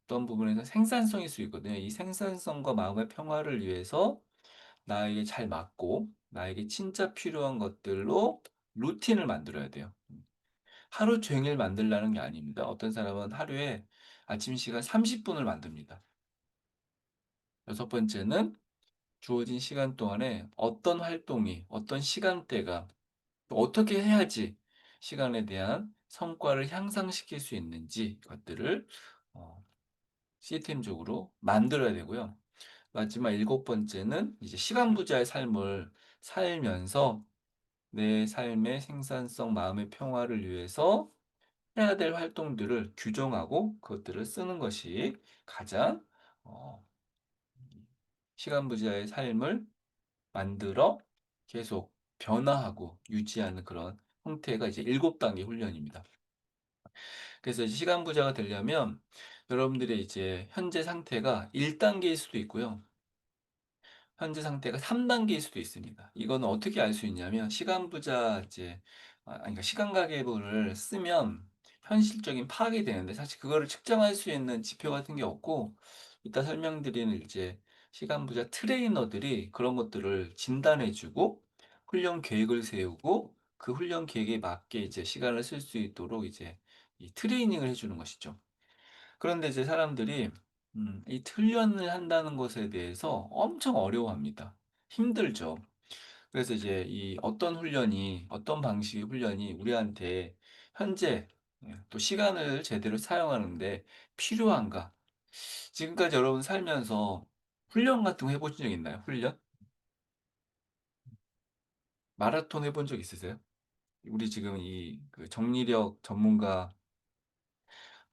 어떤 부분에서 생산성일 수 있거든요. 이 생산성과 마음의 평화를 위해서 나에게 잘 맞고 나에게 진짜 필요한 것들로 루틴을 만들어야 돼요. 하루 종일 만들라는 게 아닙니다. 어떤 사람은 하루에 아침 시간 30분을 만듭니다. 여섯 번째는 주어진 시간 동안에 어떤 활동이, 어떤 시간대가, 또 어떻게 해야지 시간에 대한 성과를 향상시킬 수 있는지 것들을 어, 시스템적으로 만들어야 되고요. 마지막 일곱 번째는 이제 시간 부자의 삶을 살면서 내 삶의 생산성, 마음의 평화를 위해서 해야 될 활동들을 규정하고 그것들을 쓰는 것이 가장 어, 시간 부자의 삶을 만들어 계속 변화하고 유지하는 그런 형태가 이제 7단계 훈련입니다. 그래서 이제 시간 부자가 되려면 여러분들의 이제 현재 상태가 1단계일 수도 있고요. 현재 상태가 3단계일 수도 있습니다. 이거는 어떻게 알 수 있냐면 시간 부자 이제 그러니까 시간 가계부를 쓰면 현실적인 파악이 되는데 사실 그거를 측정할 수 있는 지표 같은 게 없고, 이따 설명드리는 이제 시간 부자 트레이너들이 그런 것들을 진단해 주고 훈련 계획을 세우고 그 훈련 계획에 맞게 이제 시간을 쓸 수 있도록 이제 이 트레이닝을 해 주는 것이죠. 그런데 이제 사람들이 이 훈련을 한다는 것에 대해서 엄청 어려워합니다. 힘들죠. 그래서 이제 이 어떤 훈련이, 어떤 방식의 훈련이 우리한테 현재 또 시간을 제대로 사용하는데 필요한가? 지금까지 여러분 살면서 훈련 같은 거 해보신 적 있나요? 훈련? 마라톤 해본 적 있으세요? 우리 지금 이그 정리력 전문가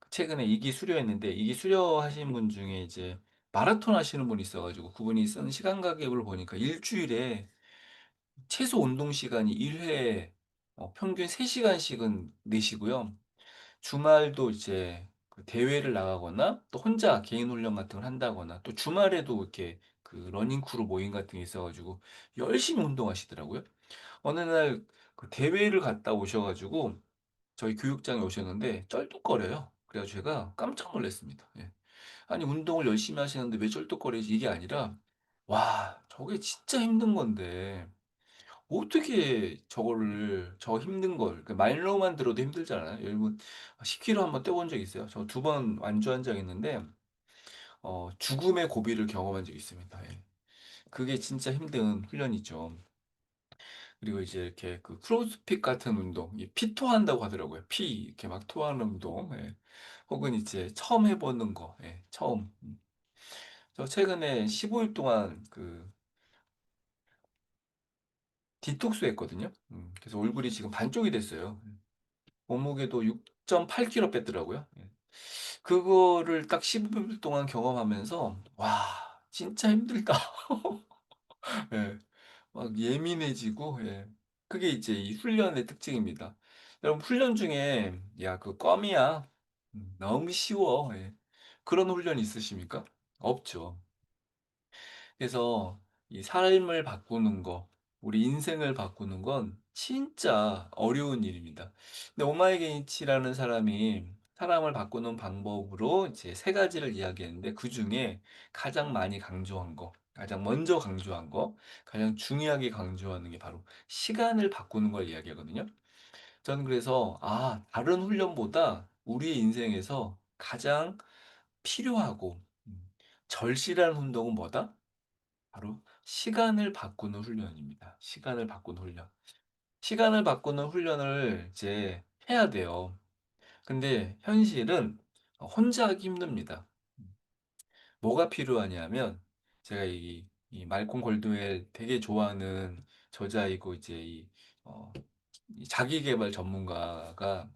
최근에 2기 수료했는데 2기 수료하신 분 중에 이제 마라톤 하시는 분이 있어가지고 그분이 쓴 시간 가계부를 보니까 일주일에 최소 운동 시간이 1회 평균 3시간씩은 내시고요. 주말도 이제 그 대회를 나가거나 또 혼자 개인 훈련 같은 걸 한다거나 또 주말에도 이렇게 그 러닝 크루 모임 같은 게 있어가지고 열심히 운동하시더라고요. 어느 날 그 대회를 갔다 오셔가지고 저희 교육장에 오셨는데 쩔뚝거려요. 그래가지고 제가 깜짝 놀랐습니다. 예. 아니 운동을 열심히 하시는데 왜 쩔뚝거리지? 이게 아니라 와 저게 진짜 힘든 건데 어떻게 저거를 저 힘든 걸 말로만 들어도 힘들잖아요. 여러분 10kg 한번 뛰어본 적 있어요. 저 2번 완주한 적 있는데 죽음의 고비를 경험한 적이 있습니다. 예. 그게 진짜 힘든 훈련이죠. 그리고 이제 이렇게 그 크로스핏 같은 운동, 이 피토한다고 하더라고요. 피 이렇게 막 토하는 운동, 예. 혹은 이제 처음 해보는 거, 예. 처음. 저 최근에 15일 동안 그 디톡스 했거든요. 그래서 얼굴이 지금 반쪽이 됐어요. 몸무게도 6.8kg 뺐더라고요. 예. 그거를 딱 15일 동안 경험하면서 와 진짜 힘들다. 예. 막 예민해지고 예. 그게 이제 이 훈련의 특징입니다. 여러분 훈련 중에 야 그 껌이야. 너무 쉬워. 예. 그런 훈련 있으십니까? 없죠. 그래서 이 삶을 바꾸는 거, 우리 인생을 바꾸는 건 진짜 어려운 일입니다. 근데 오마이게이츠라는 사람이 사람을 바꾸는 방법으로 이제 세 가지를 이야기했는데 그중에 가장 많이 강조한 거, 가장 먼저 강조한 거, 가장 중요하게 강조하는 게 바로 시간을 바꾸는 걸 이야기하거든요. 저는 그래서 다른 훈련보다 우리 인생에서 가장 필요하고 절실한 운동은 뭐다? 바로 시간을 바꾸는 훈련입니다. 시간을 바꾸는 훈련. 시간을 바꾸는 훈련을 이제 해야 돼요. 근데 현실은 혼자 하기 힘듭니다. 뭐가 필요하냐면 제가 이 말콤 골드웰 되게 좋아하는 저자이고 이제 이 자기계발 전문가가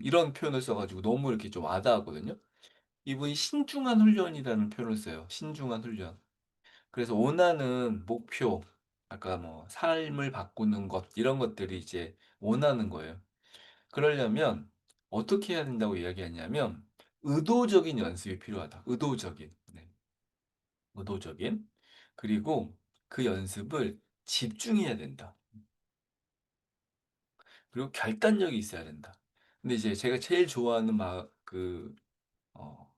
이런 표현을 써가지고 너무 이렇게 좀 와닿았거든요. 이분이 신중한 훈련이라는 표현을 써요. 신중한 훈련. 그래서 원하는 목표, 아까 뭐 삶을 바꾸는 것, 이런 것들이 이제 원하는 거예요. 그러려면 어떻게 해야 된다고 이야기하냐면, 의도적인 연습이 필요하다. 의도적인. 네. 의도적인. 그리고 그 연습을 집중해야 된다. 그리고 결단력이 있어야 된다. 근데 이제 제가 제일 좋아하는 어,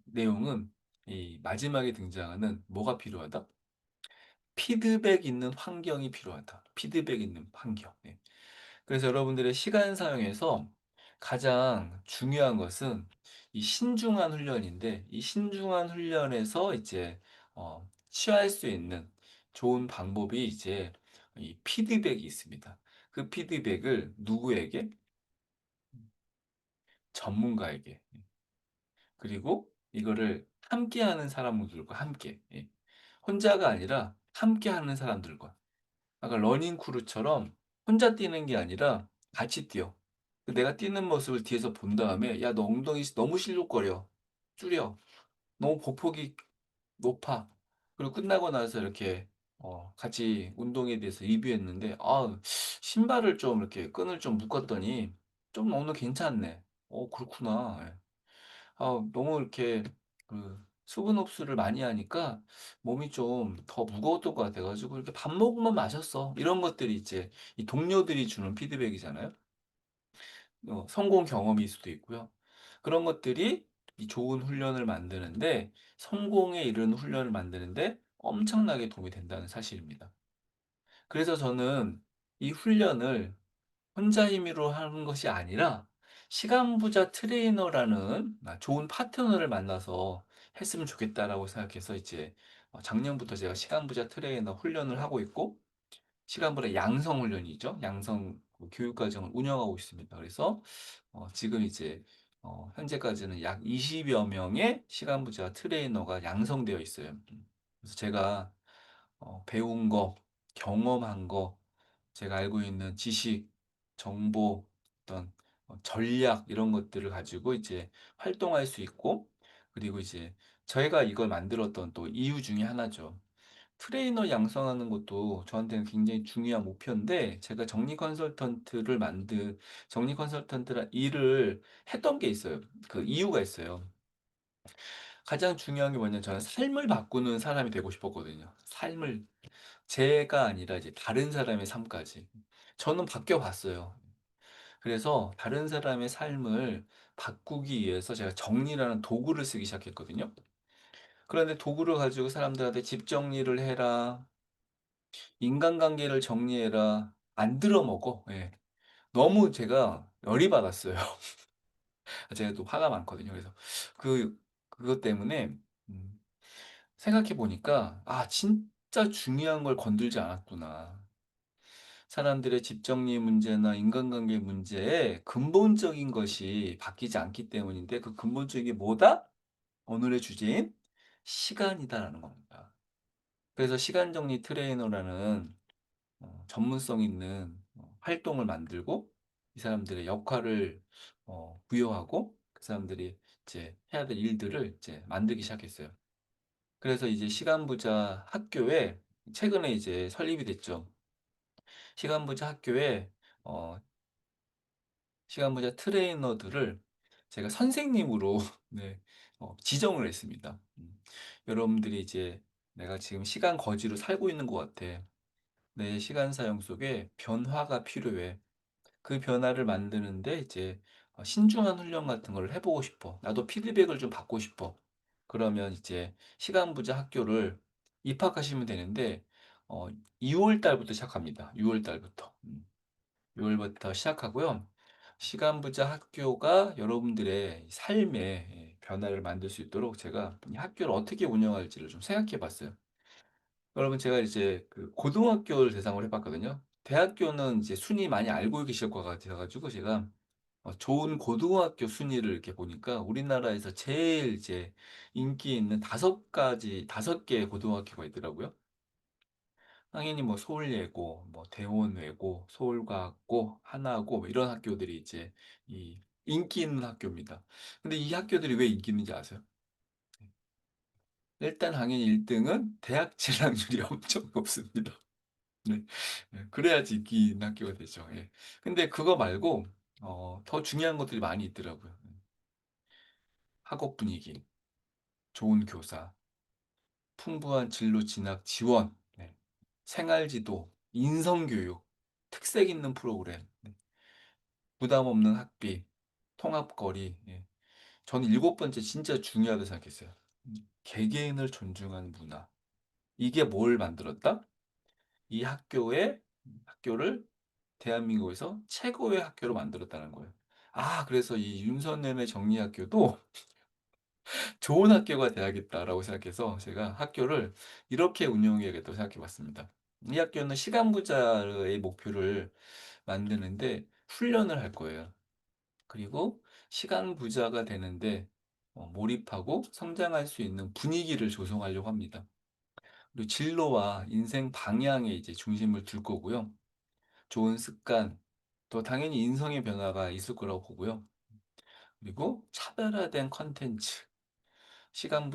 내용은 이 마지막에 등장하는 뭐가 필요하다? 피드백 있는 환경이 필요하다. 피드백 있는 환경. 네. 그래서 여러분들의 시간 사용에서 가장 중요한 것은 이 신중한 훈련인데 이 신중한 훈련에서 이제 취할 수 있는 좋은 방법이 이제 이 피드백이 있습니다. 그 피드백을 누구에게? 전문가에게. 그리고 이거를 함께하는 사람들과 함께. 예. 혼자가 아니라 함께하는 사람들과. 아까 러닝 크루처럼 혼자 뛰는 게 아니라 같이 뛰어. 내가 뛰는 모습을 뒤에서 본 다음에 야, 너 엉덩이 너무 실룩거려. 줄여. 너무 보폭이 높아. 그리고 끝나고 나서 이렇게 같이 운동에 대해서 리뷰했는데 신발을 좀 이렇게 끈을 좀 묶었더니 좀 오늘 괜찮네. 그렇구나. 예. 너무 이렇게 수분 흡수를 많이 하니까 몸이 좀 더 무거웠던 것 같아가지고 이렇게 밥 먹으면 마셨어. 이런 것들이 이제 이 동료들이 주는 피드백이잖아요. 성공 경험일 수도 있고요. 그런 것들이 이 좋은 훈련을 만드는데 성공에 이르는 훈련을 만드는데 엄청나게 도움이 된다는 사실입니다. 그래서 저는 이 훈련을 혼자 힘으로 하는 것이 아니라 시간 부자 트레이너라는 좋은 파트너를 만나서 했으면 좋겠다라고 생각해서 이제 작년부터 제가 시간 부자 트레이너 훈련을 하고 있고 시간 부자 양성 훈련이죠. 양성 교육 과정을 운영하고 있습니다. 그래서 지금 이제 현재까지는 약 20여 명의 시간 부자 트레이너가 양성되어 있어요. 그래서 제가 배운 거, 경험한 거, 제가 알고 있는 지식, 정보, 어떤 전략 이런 것들을 가지고 이제 활동할 수 있고 그리고 이제 저희가 이걸 만들었던 또 이유 중에 하나죠. 트레이너 양성하는 것도 저한테는 굉장히 중요한 목표인데 제가 정리 컨설턴트라 일을 했던 게 있어요. 그 이유가 있어요. 가장 중요한 게 뭐냐면 저는 삶을 바꾸는 사람이 되고 싶었거든요. 삶을 제가 아니라 이제 다른 사람의 삶까지. 저는 바뀌어 봤어요. 그래서 다른 사람의 삶을 바꾸기 위해서 제가 정리라는 도구를 쓰기 시작했거든요. 그런데 도구를 가지고 사람들한테 집 정리를 해라, 인간관계를 정리해라, 안 들어먹어. 예. 너무 제가 열이 받았어요. 제가 또 화가 많거든요. 그래서 그것 때문에 음, 생각해 보니까 진짜 중요한 걸 건들지 않았구나. 사람들의 집 정리 문제나 인간관계 문제에 근본적인 것이 바뀌지 않기 때문인데 그 근본적인 게 뭐다? 오늘의 주제인 시간이다라는 겁니다. 그래서 시간 정리 트레이너라는 전문성 있는 활동을 만들고 이 사람들의 역할을 부여하고 그 사람들이 이제 해야 될 일들을 이제 만들기 시작했어요. 그래서 이제 시간부자 학교에 최근에 이제 설립이 됐죠. 시간부자 학교에 어, 시간부자 트레이너들을 제가 선생님으로 네, 지정을 했습니다. 여러분들이 이제 내가 지금 시간 거지로 살고 있는 것 같아. 내 시간 사용 속에 변화가 필요해. 그 변화를 만드는데 이제 신중한 훈련 같은 걸 해보고 싶어. 나도 피드백을 좀 받고 싶어. 그러면 이제 시간부자 학교를 입학하시면 되는데, 6월 달부터 시작합니다. 6월 달부터. 6월부터 시작하고요. 시간부자 학교가 여러분들의 삶에 변화를 만들 수 있도록 제가 이 학교를 어떻게 운영할지를 좀 생각해 봤어요. 여러분, 제가 이제 그 고등학교를 대상으로 해봤거든요. 대학교는 이제 순위 많이 알고 계실 것 같아가지고 제가 좋은 고등학교 순위를 이렇게 보니까 우리나라에서 제일 이제 인기 있는 다섯 개의 고등학교가 있더라고요. 당연히 뭐 서울예고, 뭐 대원외고, 서울과학고, 하나고 뭐 이런 학교들이 이제 이 인기 있는 학교입니다. 근데 이 학교들이 왜 인기 있는지 아세요? 일단 당연히 1등은 대학 진학률이 엄청 높습니다. 네. 그래야지 인기 있는 학교가 되죠. 예. 근데 그거 말고 더 중요한 것들이 많이 있더라고요. 학업 분위기, 좋은 교사, 풍부한 진로 진학 지원, 네. 생활지도, 인성교육, 특색 있는 프로그램, 네. 부담 없는 학비, 통합거리. 예. 저는 일곱 번째 진짜 중요하다고 생각했어요. 개개인을 존중하는 문화. 이게 뭘 만들었다? 이 학교를 대한민국에서 최고의 학교로 만들었다는 거예요. 아, 그래서 이 윤석열의 정리학교도 좋은 학교가 돼야겠다라고 생각해서 제가 학교를 이렇게 운영해야겠다고 생각해 봤습니다. 이 학교는 시간 부자의 목표를 만드는데 훈련을 할 거예요. 그리고 시간 부자가 되는데 몰입하고 성장할 수 있는 분위기를 조성하려고 합니다. 그리고 진로와 인생 방향에 이제 중심을 둘 거고요. 좋은 습관, 또 당연히 인성의 변화가 있을 거라고 보고요. 그리고 차별화된 컨텐츠, 시간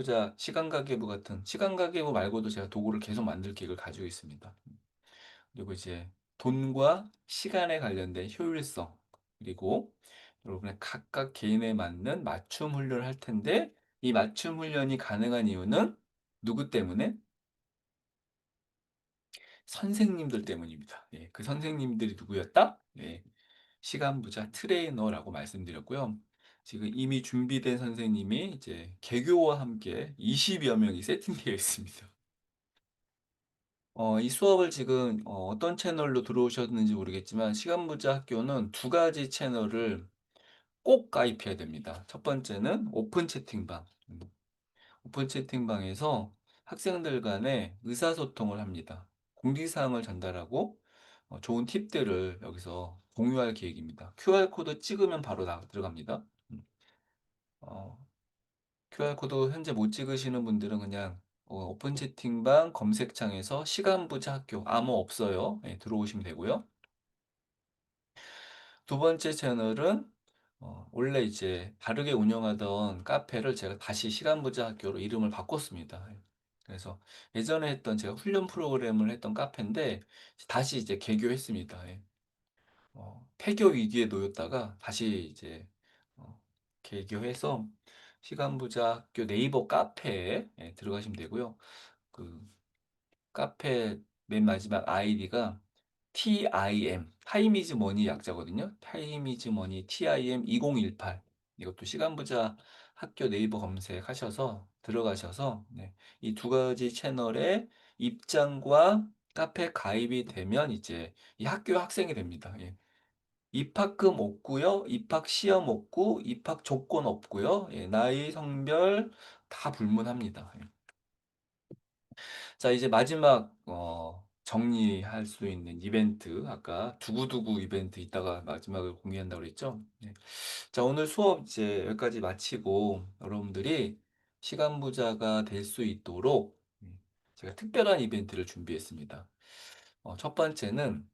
가계부 같은, 시간 가계부 말고도 제가 도구를 계속 만들 계획을 가지고 있습니다. 그리고 이제 돈과 시간에 관련된 효율성, 그리고 여러분의 각각 개인에 맞는 맞춤 훈련을 할 텐데, 이 맞춤 훈련이 가능한 이유는 누구 때문에? 선생님들 때문입니다. 예, 그 선생님들이 누구였다? 예, 시간부자 트레이너라고 말씀드렸고요. 지금 이미 준비된 선생님이 이제 개교와 함께 20여 명이 세팅되어 있습니다. 이 수업을 지금 떤 채널로 들어오셨는지 모르겠지만 시간부자 학교는 두 가지 채널을 꼭 가입해야 됩니다. 첫 번째는 오픈 채팅방. 오픈 채팅방에서 학생들 간에 의사소통을 합니다. 공지사항을 전달하고 좋은 팁들을 여기서 공유할 계획입니다. QR코드 찍으면 바로 들어갑니다. 어, QR코드 현재 못 찍으시는 분들은 그냥 오픈 채팅방 검색창에서 시간부자 학교 아무 없어요. 예, 들어오시면 되고요. 두 번째 채널은 원래 이제 다르게 운영하던 카페를 제가 다시 시간부자 학교로 이름을 바꿨습니다. 예. 그래서 예전에 했던 제가 훈련 프로그램을 했던 카페인데 다시 이제 개교했습니다. 예. 폐교 위기에 놓였다가 다시 이제 어, 개교해서 시간부자 학교 네이버 카페에 들어가시면 되고요. 그 카페 맨 마지막 아이디가 TIM, 타임 이즈 머니 약자거든요. 타임 이즈 머니 TIM 2018. 이것도 시간부자 학교 네이버 검색하셔서 들어가셔서 이 두 가지 채널에 입장과 카페 가입이 되면 이제 이 학교 학생이 됩니다. 예. 입학금 없고요. 입학 시험 없고 입학 조건 없고요. 예, 나이, 성별 다 불문합니다. 예. 자, 이제 마지막 정리할 수 있는 이벤트, 아까 두구두구 이벤트 이따가 마지막을 공개한다고 그랬죠? 네. 자, 오늘 수업 이제 여기까지 마치고 여러분들이 시간 부자가 될 수 있도록 제가 특별한 이벤트를 준비했습니다. 첫 번째는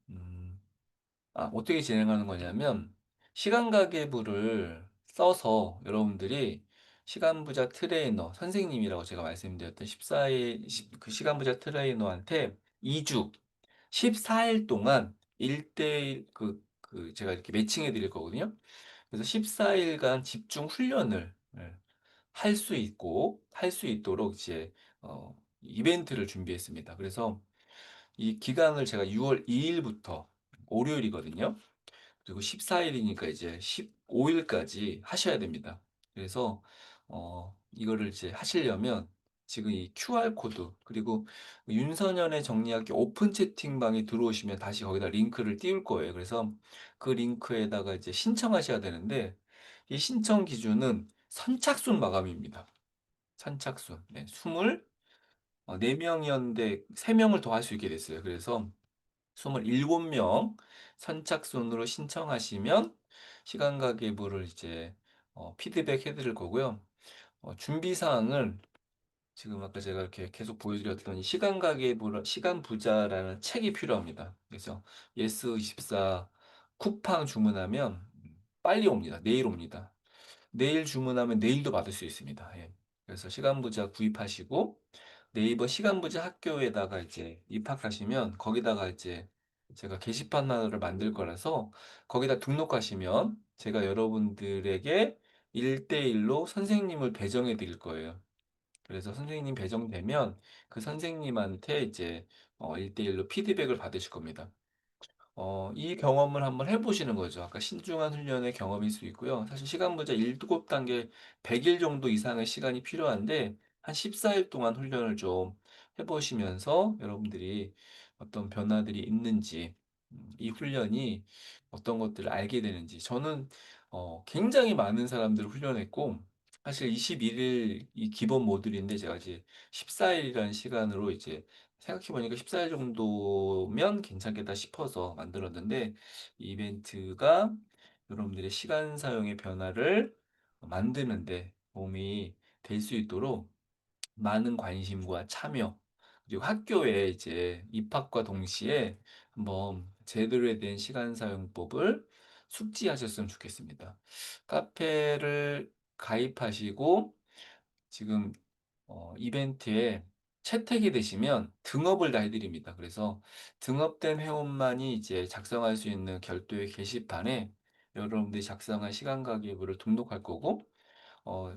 어떻게 진행하는 거냐면 시간 가계부를 써서 여러분들이 시간부자 트레이너 선생님이라고 제가 말씀드렸던 14일 그 시간부자 트레이너한테 2주 14일 동안 1대1 제가 이렇게 매칭해 드릴 거거든요. 그래서 14일간 집중 훈련을 할 수 있도록 이제 이벤트를 준비했습니다. 그래서 이 기간을 제가 6월 2일부터 월요일이거든요. 그리고 14일이니까 이제 15일까지 하셔야 됩니다. 그래서 이거를 이제 하시려면 지금 이 QR 코드 그리고 윤선현의 정리학교 오픈 채팅방에 들어오시면 다시 거기다 링크를 띄울 거예요. 그래서 그 링크에다가 이제 신청하셔야 되는데 이 신청 기준은 선착순 마감입니다. 선착순. 네, 24명이었는데 3명을 더 할 수 있게 됐어요. 그래서 27명 선착순으로 신청하시면 시간 가계부를 이제 피드백 해드릴 거고요. 준비 사항을 지금 아까 제가 이렇게 계속 보여드렸던 이 시간 가계부, 시간 부자라는 책이 필요합니다. 그래서 예스24 쿠팡 주문하면 빨리 옵니다. 내일 옵니다. 내일 주문하면 내일도 받을 수 있습니다. 예. 그래서 시간부자 구입하시고 네이버 시간부자 학교에다가 이제 입학하시면 거기다가 이제 제가 게시판 하나를 만들 거라서 거기다 등록하시면 제가 여러분들에게 1대1로 선생님을 배정해 드릴 거예요. 그래서 선생님 배정되면 그 선생님한테 이제 1대1로 피드백을 받으실 겁니다. 이 경험을 한번 해보시는 거죠. 아까 신중한 훈련의 경험일 수 있고요. 사실 시간 문제 7단계 100일 정도 이상의 시간이 필요한데 한 14일 동안 훈련을 좀 해보시면서 여러분들이 어떤 변화들이 있는지 이 훈련이 어떤 것들을 알게 되는지 저는 굉장히 많은 사람들을 훈련했고 사실 21일 이 기본 모듈인데 제가 이제 14일이라는 시간으로 이제 생각해보니까 14일 정도면 괜찮겠다 싶어서 만들었는데 이 이벤트가 여러분들의 시간 사용의 변화를 만드는데 도움이 될 수 있도록 많은 관심과 참여 그리고 학교에 이제 입학과 동시에 한번 제대로 된 시간 사용법을 숙지하셨으면 좋겠습니다. 카페를 가입하시고 지금 이벤트에 채택이 되시면 등업을 다 해드립니다. 그래서 등업된 회원만이 이제 작성할 수 있는 별도의 게시판에 여러분들이 작성한 시간 가계부를 등록할 거고,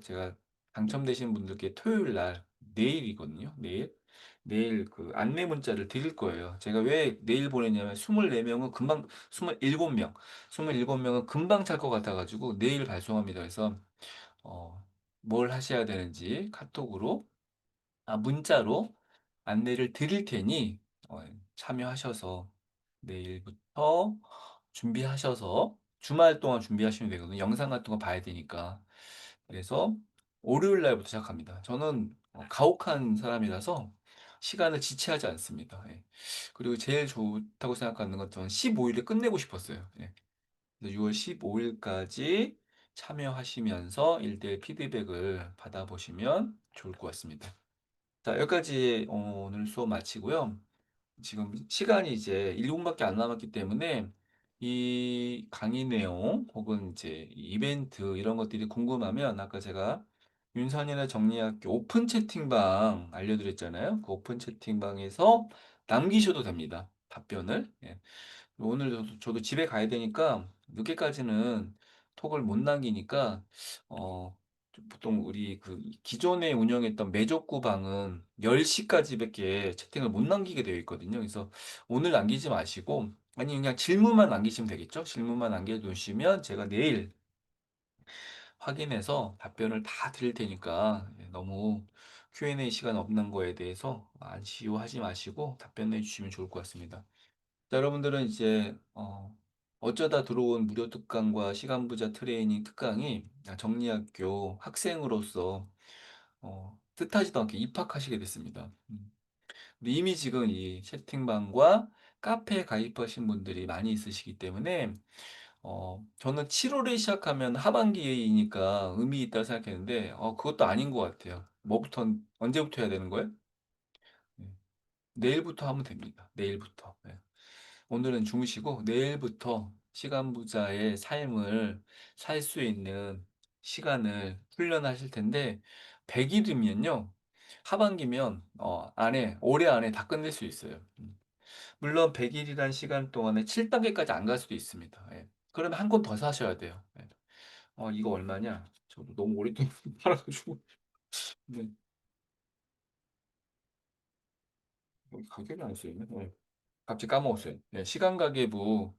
제가 당첨되신 분들께 토요일 날, 내일이거든요. 내일 그 안내 문자를 드릴 거예요. 제가 왜 내일 보냈냐면 24명은 금방, 27명, 27명은 금방 찰 것 같아가지고 내일 발송합니다. 그래서 어, 뭘 하셔야 되는지 카톡으로 문자로 안내를 드릴 테니 참여하셔서 내일부터 준비하셔서 주말 동안 준비하시면 되거든요. 영상 같은 거 봐야 되니까. 그래서 월요일 날부터 시작합니다. 저는 가혹한 사람이라서 시간을 지체하지 않습니다. 예. 그리고 제일 좋다고 생각하는 건 저는 15일에 끝내고 싶었어요. 예. 그래서 6월 15일까지 참여하시면서 일대일 피드백을 받아보시면 좋을 것 같습니다. 자, 여기까지 오늘 수업 마치고요. 지금 시간이 이제 1분밖에 안 남았기 때문에 이 강의 내용 혹은 이제 이 이벤트 이런 것들이 궁금하면 아까 제가 윤선현의 정리학교 오픈 채팅방 알려드렸잖아요. 그 오픈 채팅방에서 남기셔도 됩니다. 답변을. 예. 오늘 저도 집에 가야 되니까 늦게까지는 톡을 못 남기니까 보통 우리 그 기존에 운영했던 매족구 방은 10시까지밖에 채팅을 못 남기게 되어 있거든요. 그래서 오늘 남기지 마시고 아니 그냥 질문만 남기시면 되겠죠? 질문만 남겨두시면 제가 내일 확인해서 답변을 다 드릴 테니까 너무 Q&A 시간 없는 거에 대해서 안시워하지 마시고 답변해 주시면 좋을 것 같습니다. 자, 여러분들은 이제 어쩌다 들어온 무료 특강과 시간부자 트레이닝 특강이 정리학교 학생으로서 뜻하지도 않게 입학하시게 됐습니다. 근데 이미 지금 이 채팅방과 카페에 가입하신 분들이 많이 있으시기 때문에 저는 7월에 시작하면 하반기이니까 의미 있다고 생각했는데 그것도 아닌 것 같아요. 언제부터 해야 되는 거예요? 네. 내일부터 하면 됩니다. 내일부터. 네. 오늘은 주무시고 내일부터 시간 부자의 삶을 살 수 있는 시간을 훈련하실 텐데 100일이면요. 하반기면 올해 안에 다 끝낼 수 있어요. 물론 100일이란 시간 동안에 7단계까지 안 갈 수도 있습니다. 예. 그러면 한 권 더 사셔야 돼요. 예. 이거 얼마냐? 저도 너무 오랫동안 팔아가지고. 네. 여기 가격이 안 쓰이네. 네. 갑자기 까먹었어요. 네, 시간 가계부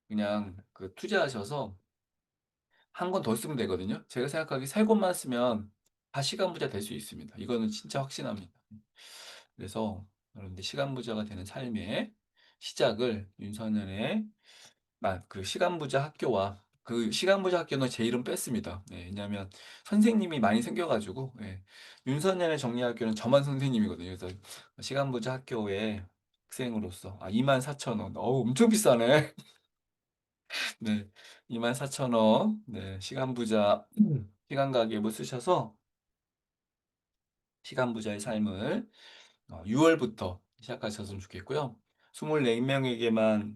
그냥 그 투자하셔서 한 권 더 쓰면 되거든요. 제가 생각하기에 세 권만 쓰면 다 시간 부자 될 수 있습니다. 이거는 진짜 확신합니다. 그래서 여러분들 시간 부자가 되는 삶의 시작을 윤석열의 그 시간 부자 학교와 그 시간 부자 학교는 제 이름 뺐습니다. 네, 왜냐하면 선생님이 많이 생겨가지고 예, 윤석열의 정리학교는 저만 선생님이거든요. 그래서 시간 부자 학교의 학생으로서 24,000원. 어우, 엄청 비싸네. 네, 24,000원. 네, 시간 부자 시간 가계부 쓰셔서 시간 부자의 삶을 6월부터 시작하셨으면 좋겠고요. 24명에게만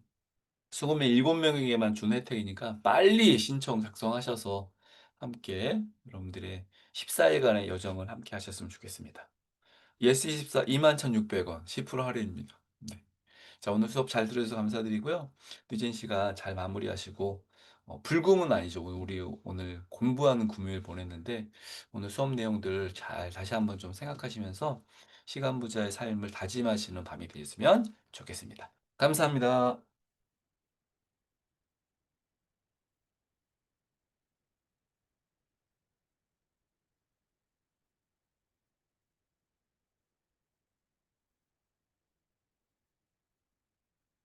27명에게만 준 혜택이니까 빨리 신청 작성하셔서 함께 여러분들의 14일간의 여정을 함께 하셨으면 좋겠습니다. 예스24 21,600원 10% 할인입니다. 네. 자, 오늘 수업 잘 들어주셔서 감사드리고요. 늦은 시간 잘 마무리하시고, 불금은 아니죠. 우리 오늘 공부하는 금요일 보냈는데, 오늘 수업 내용들 잘 다시 한번 좀 생각하시면서 시간 부자의 삶을 다짐하시는 밤이 되었으면 좋겠습니다. 감사합니다.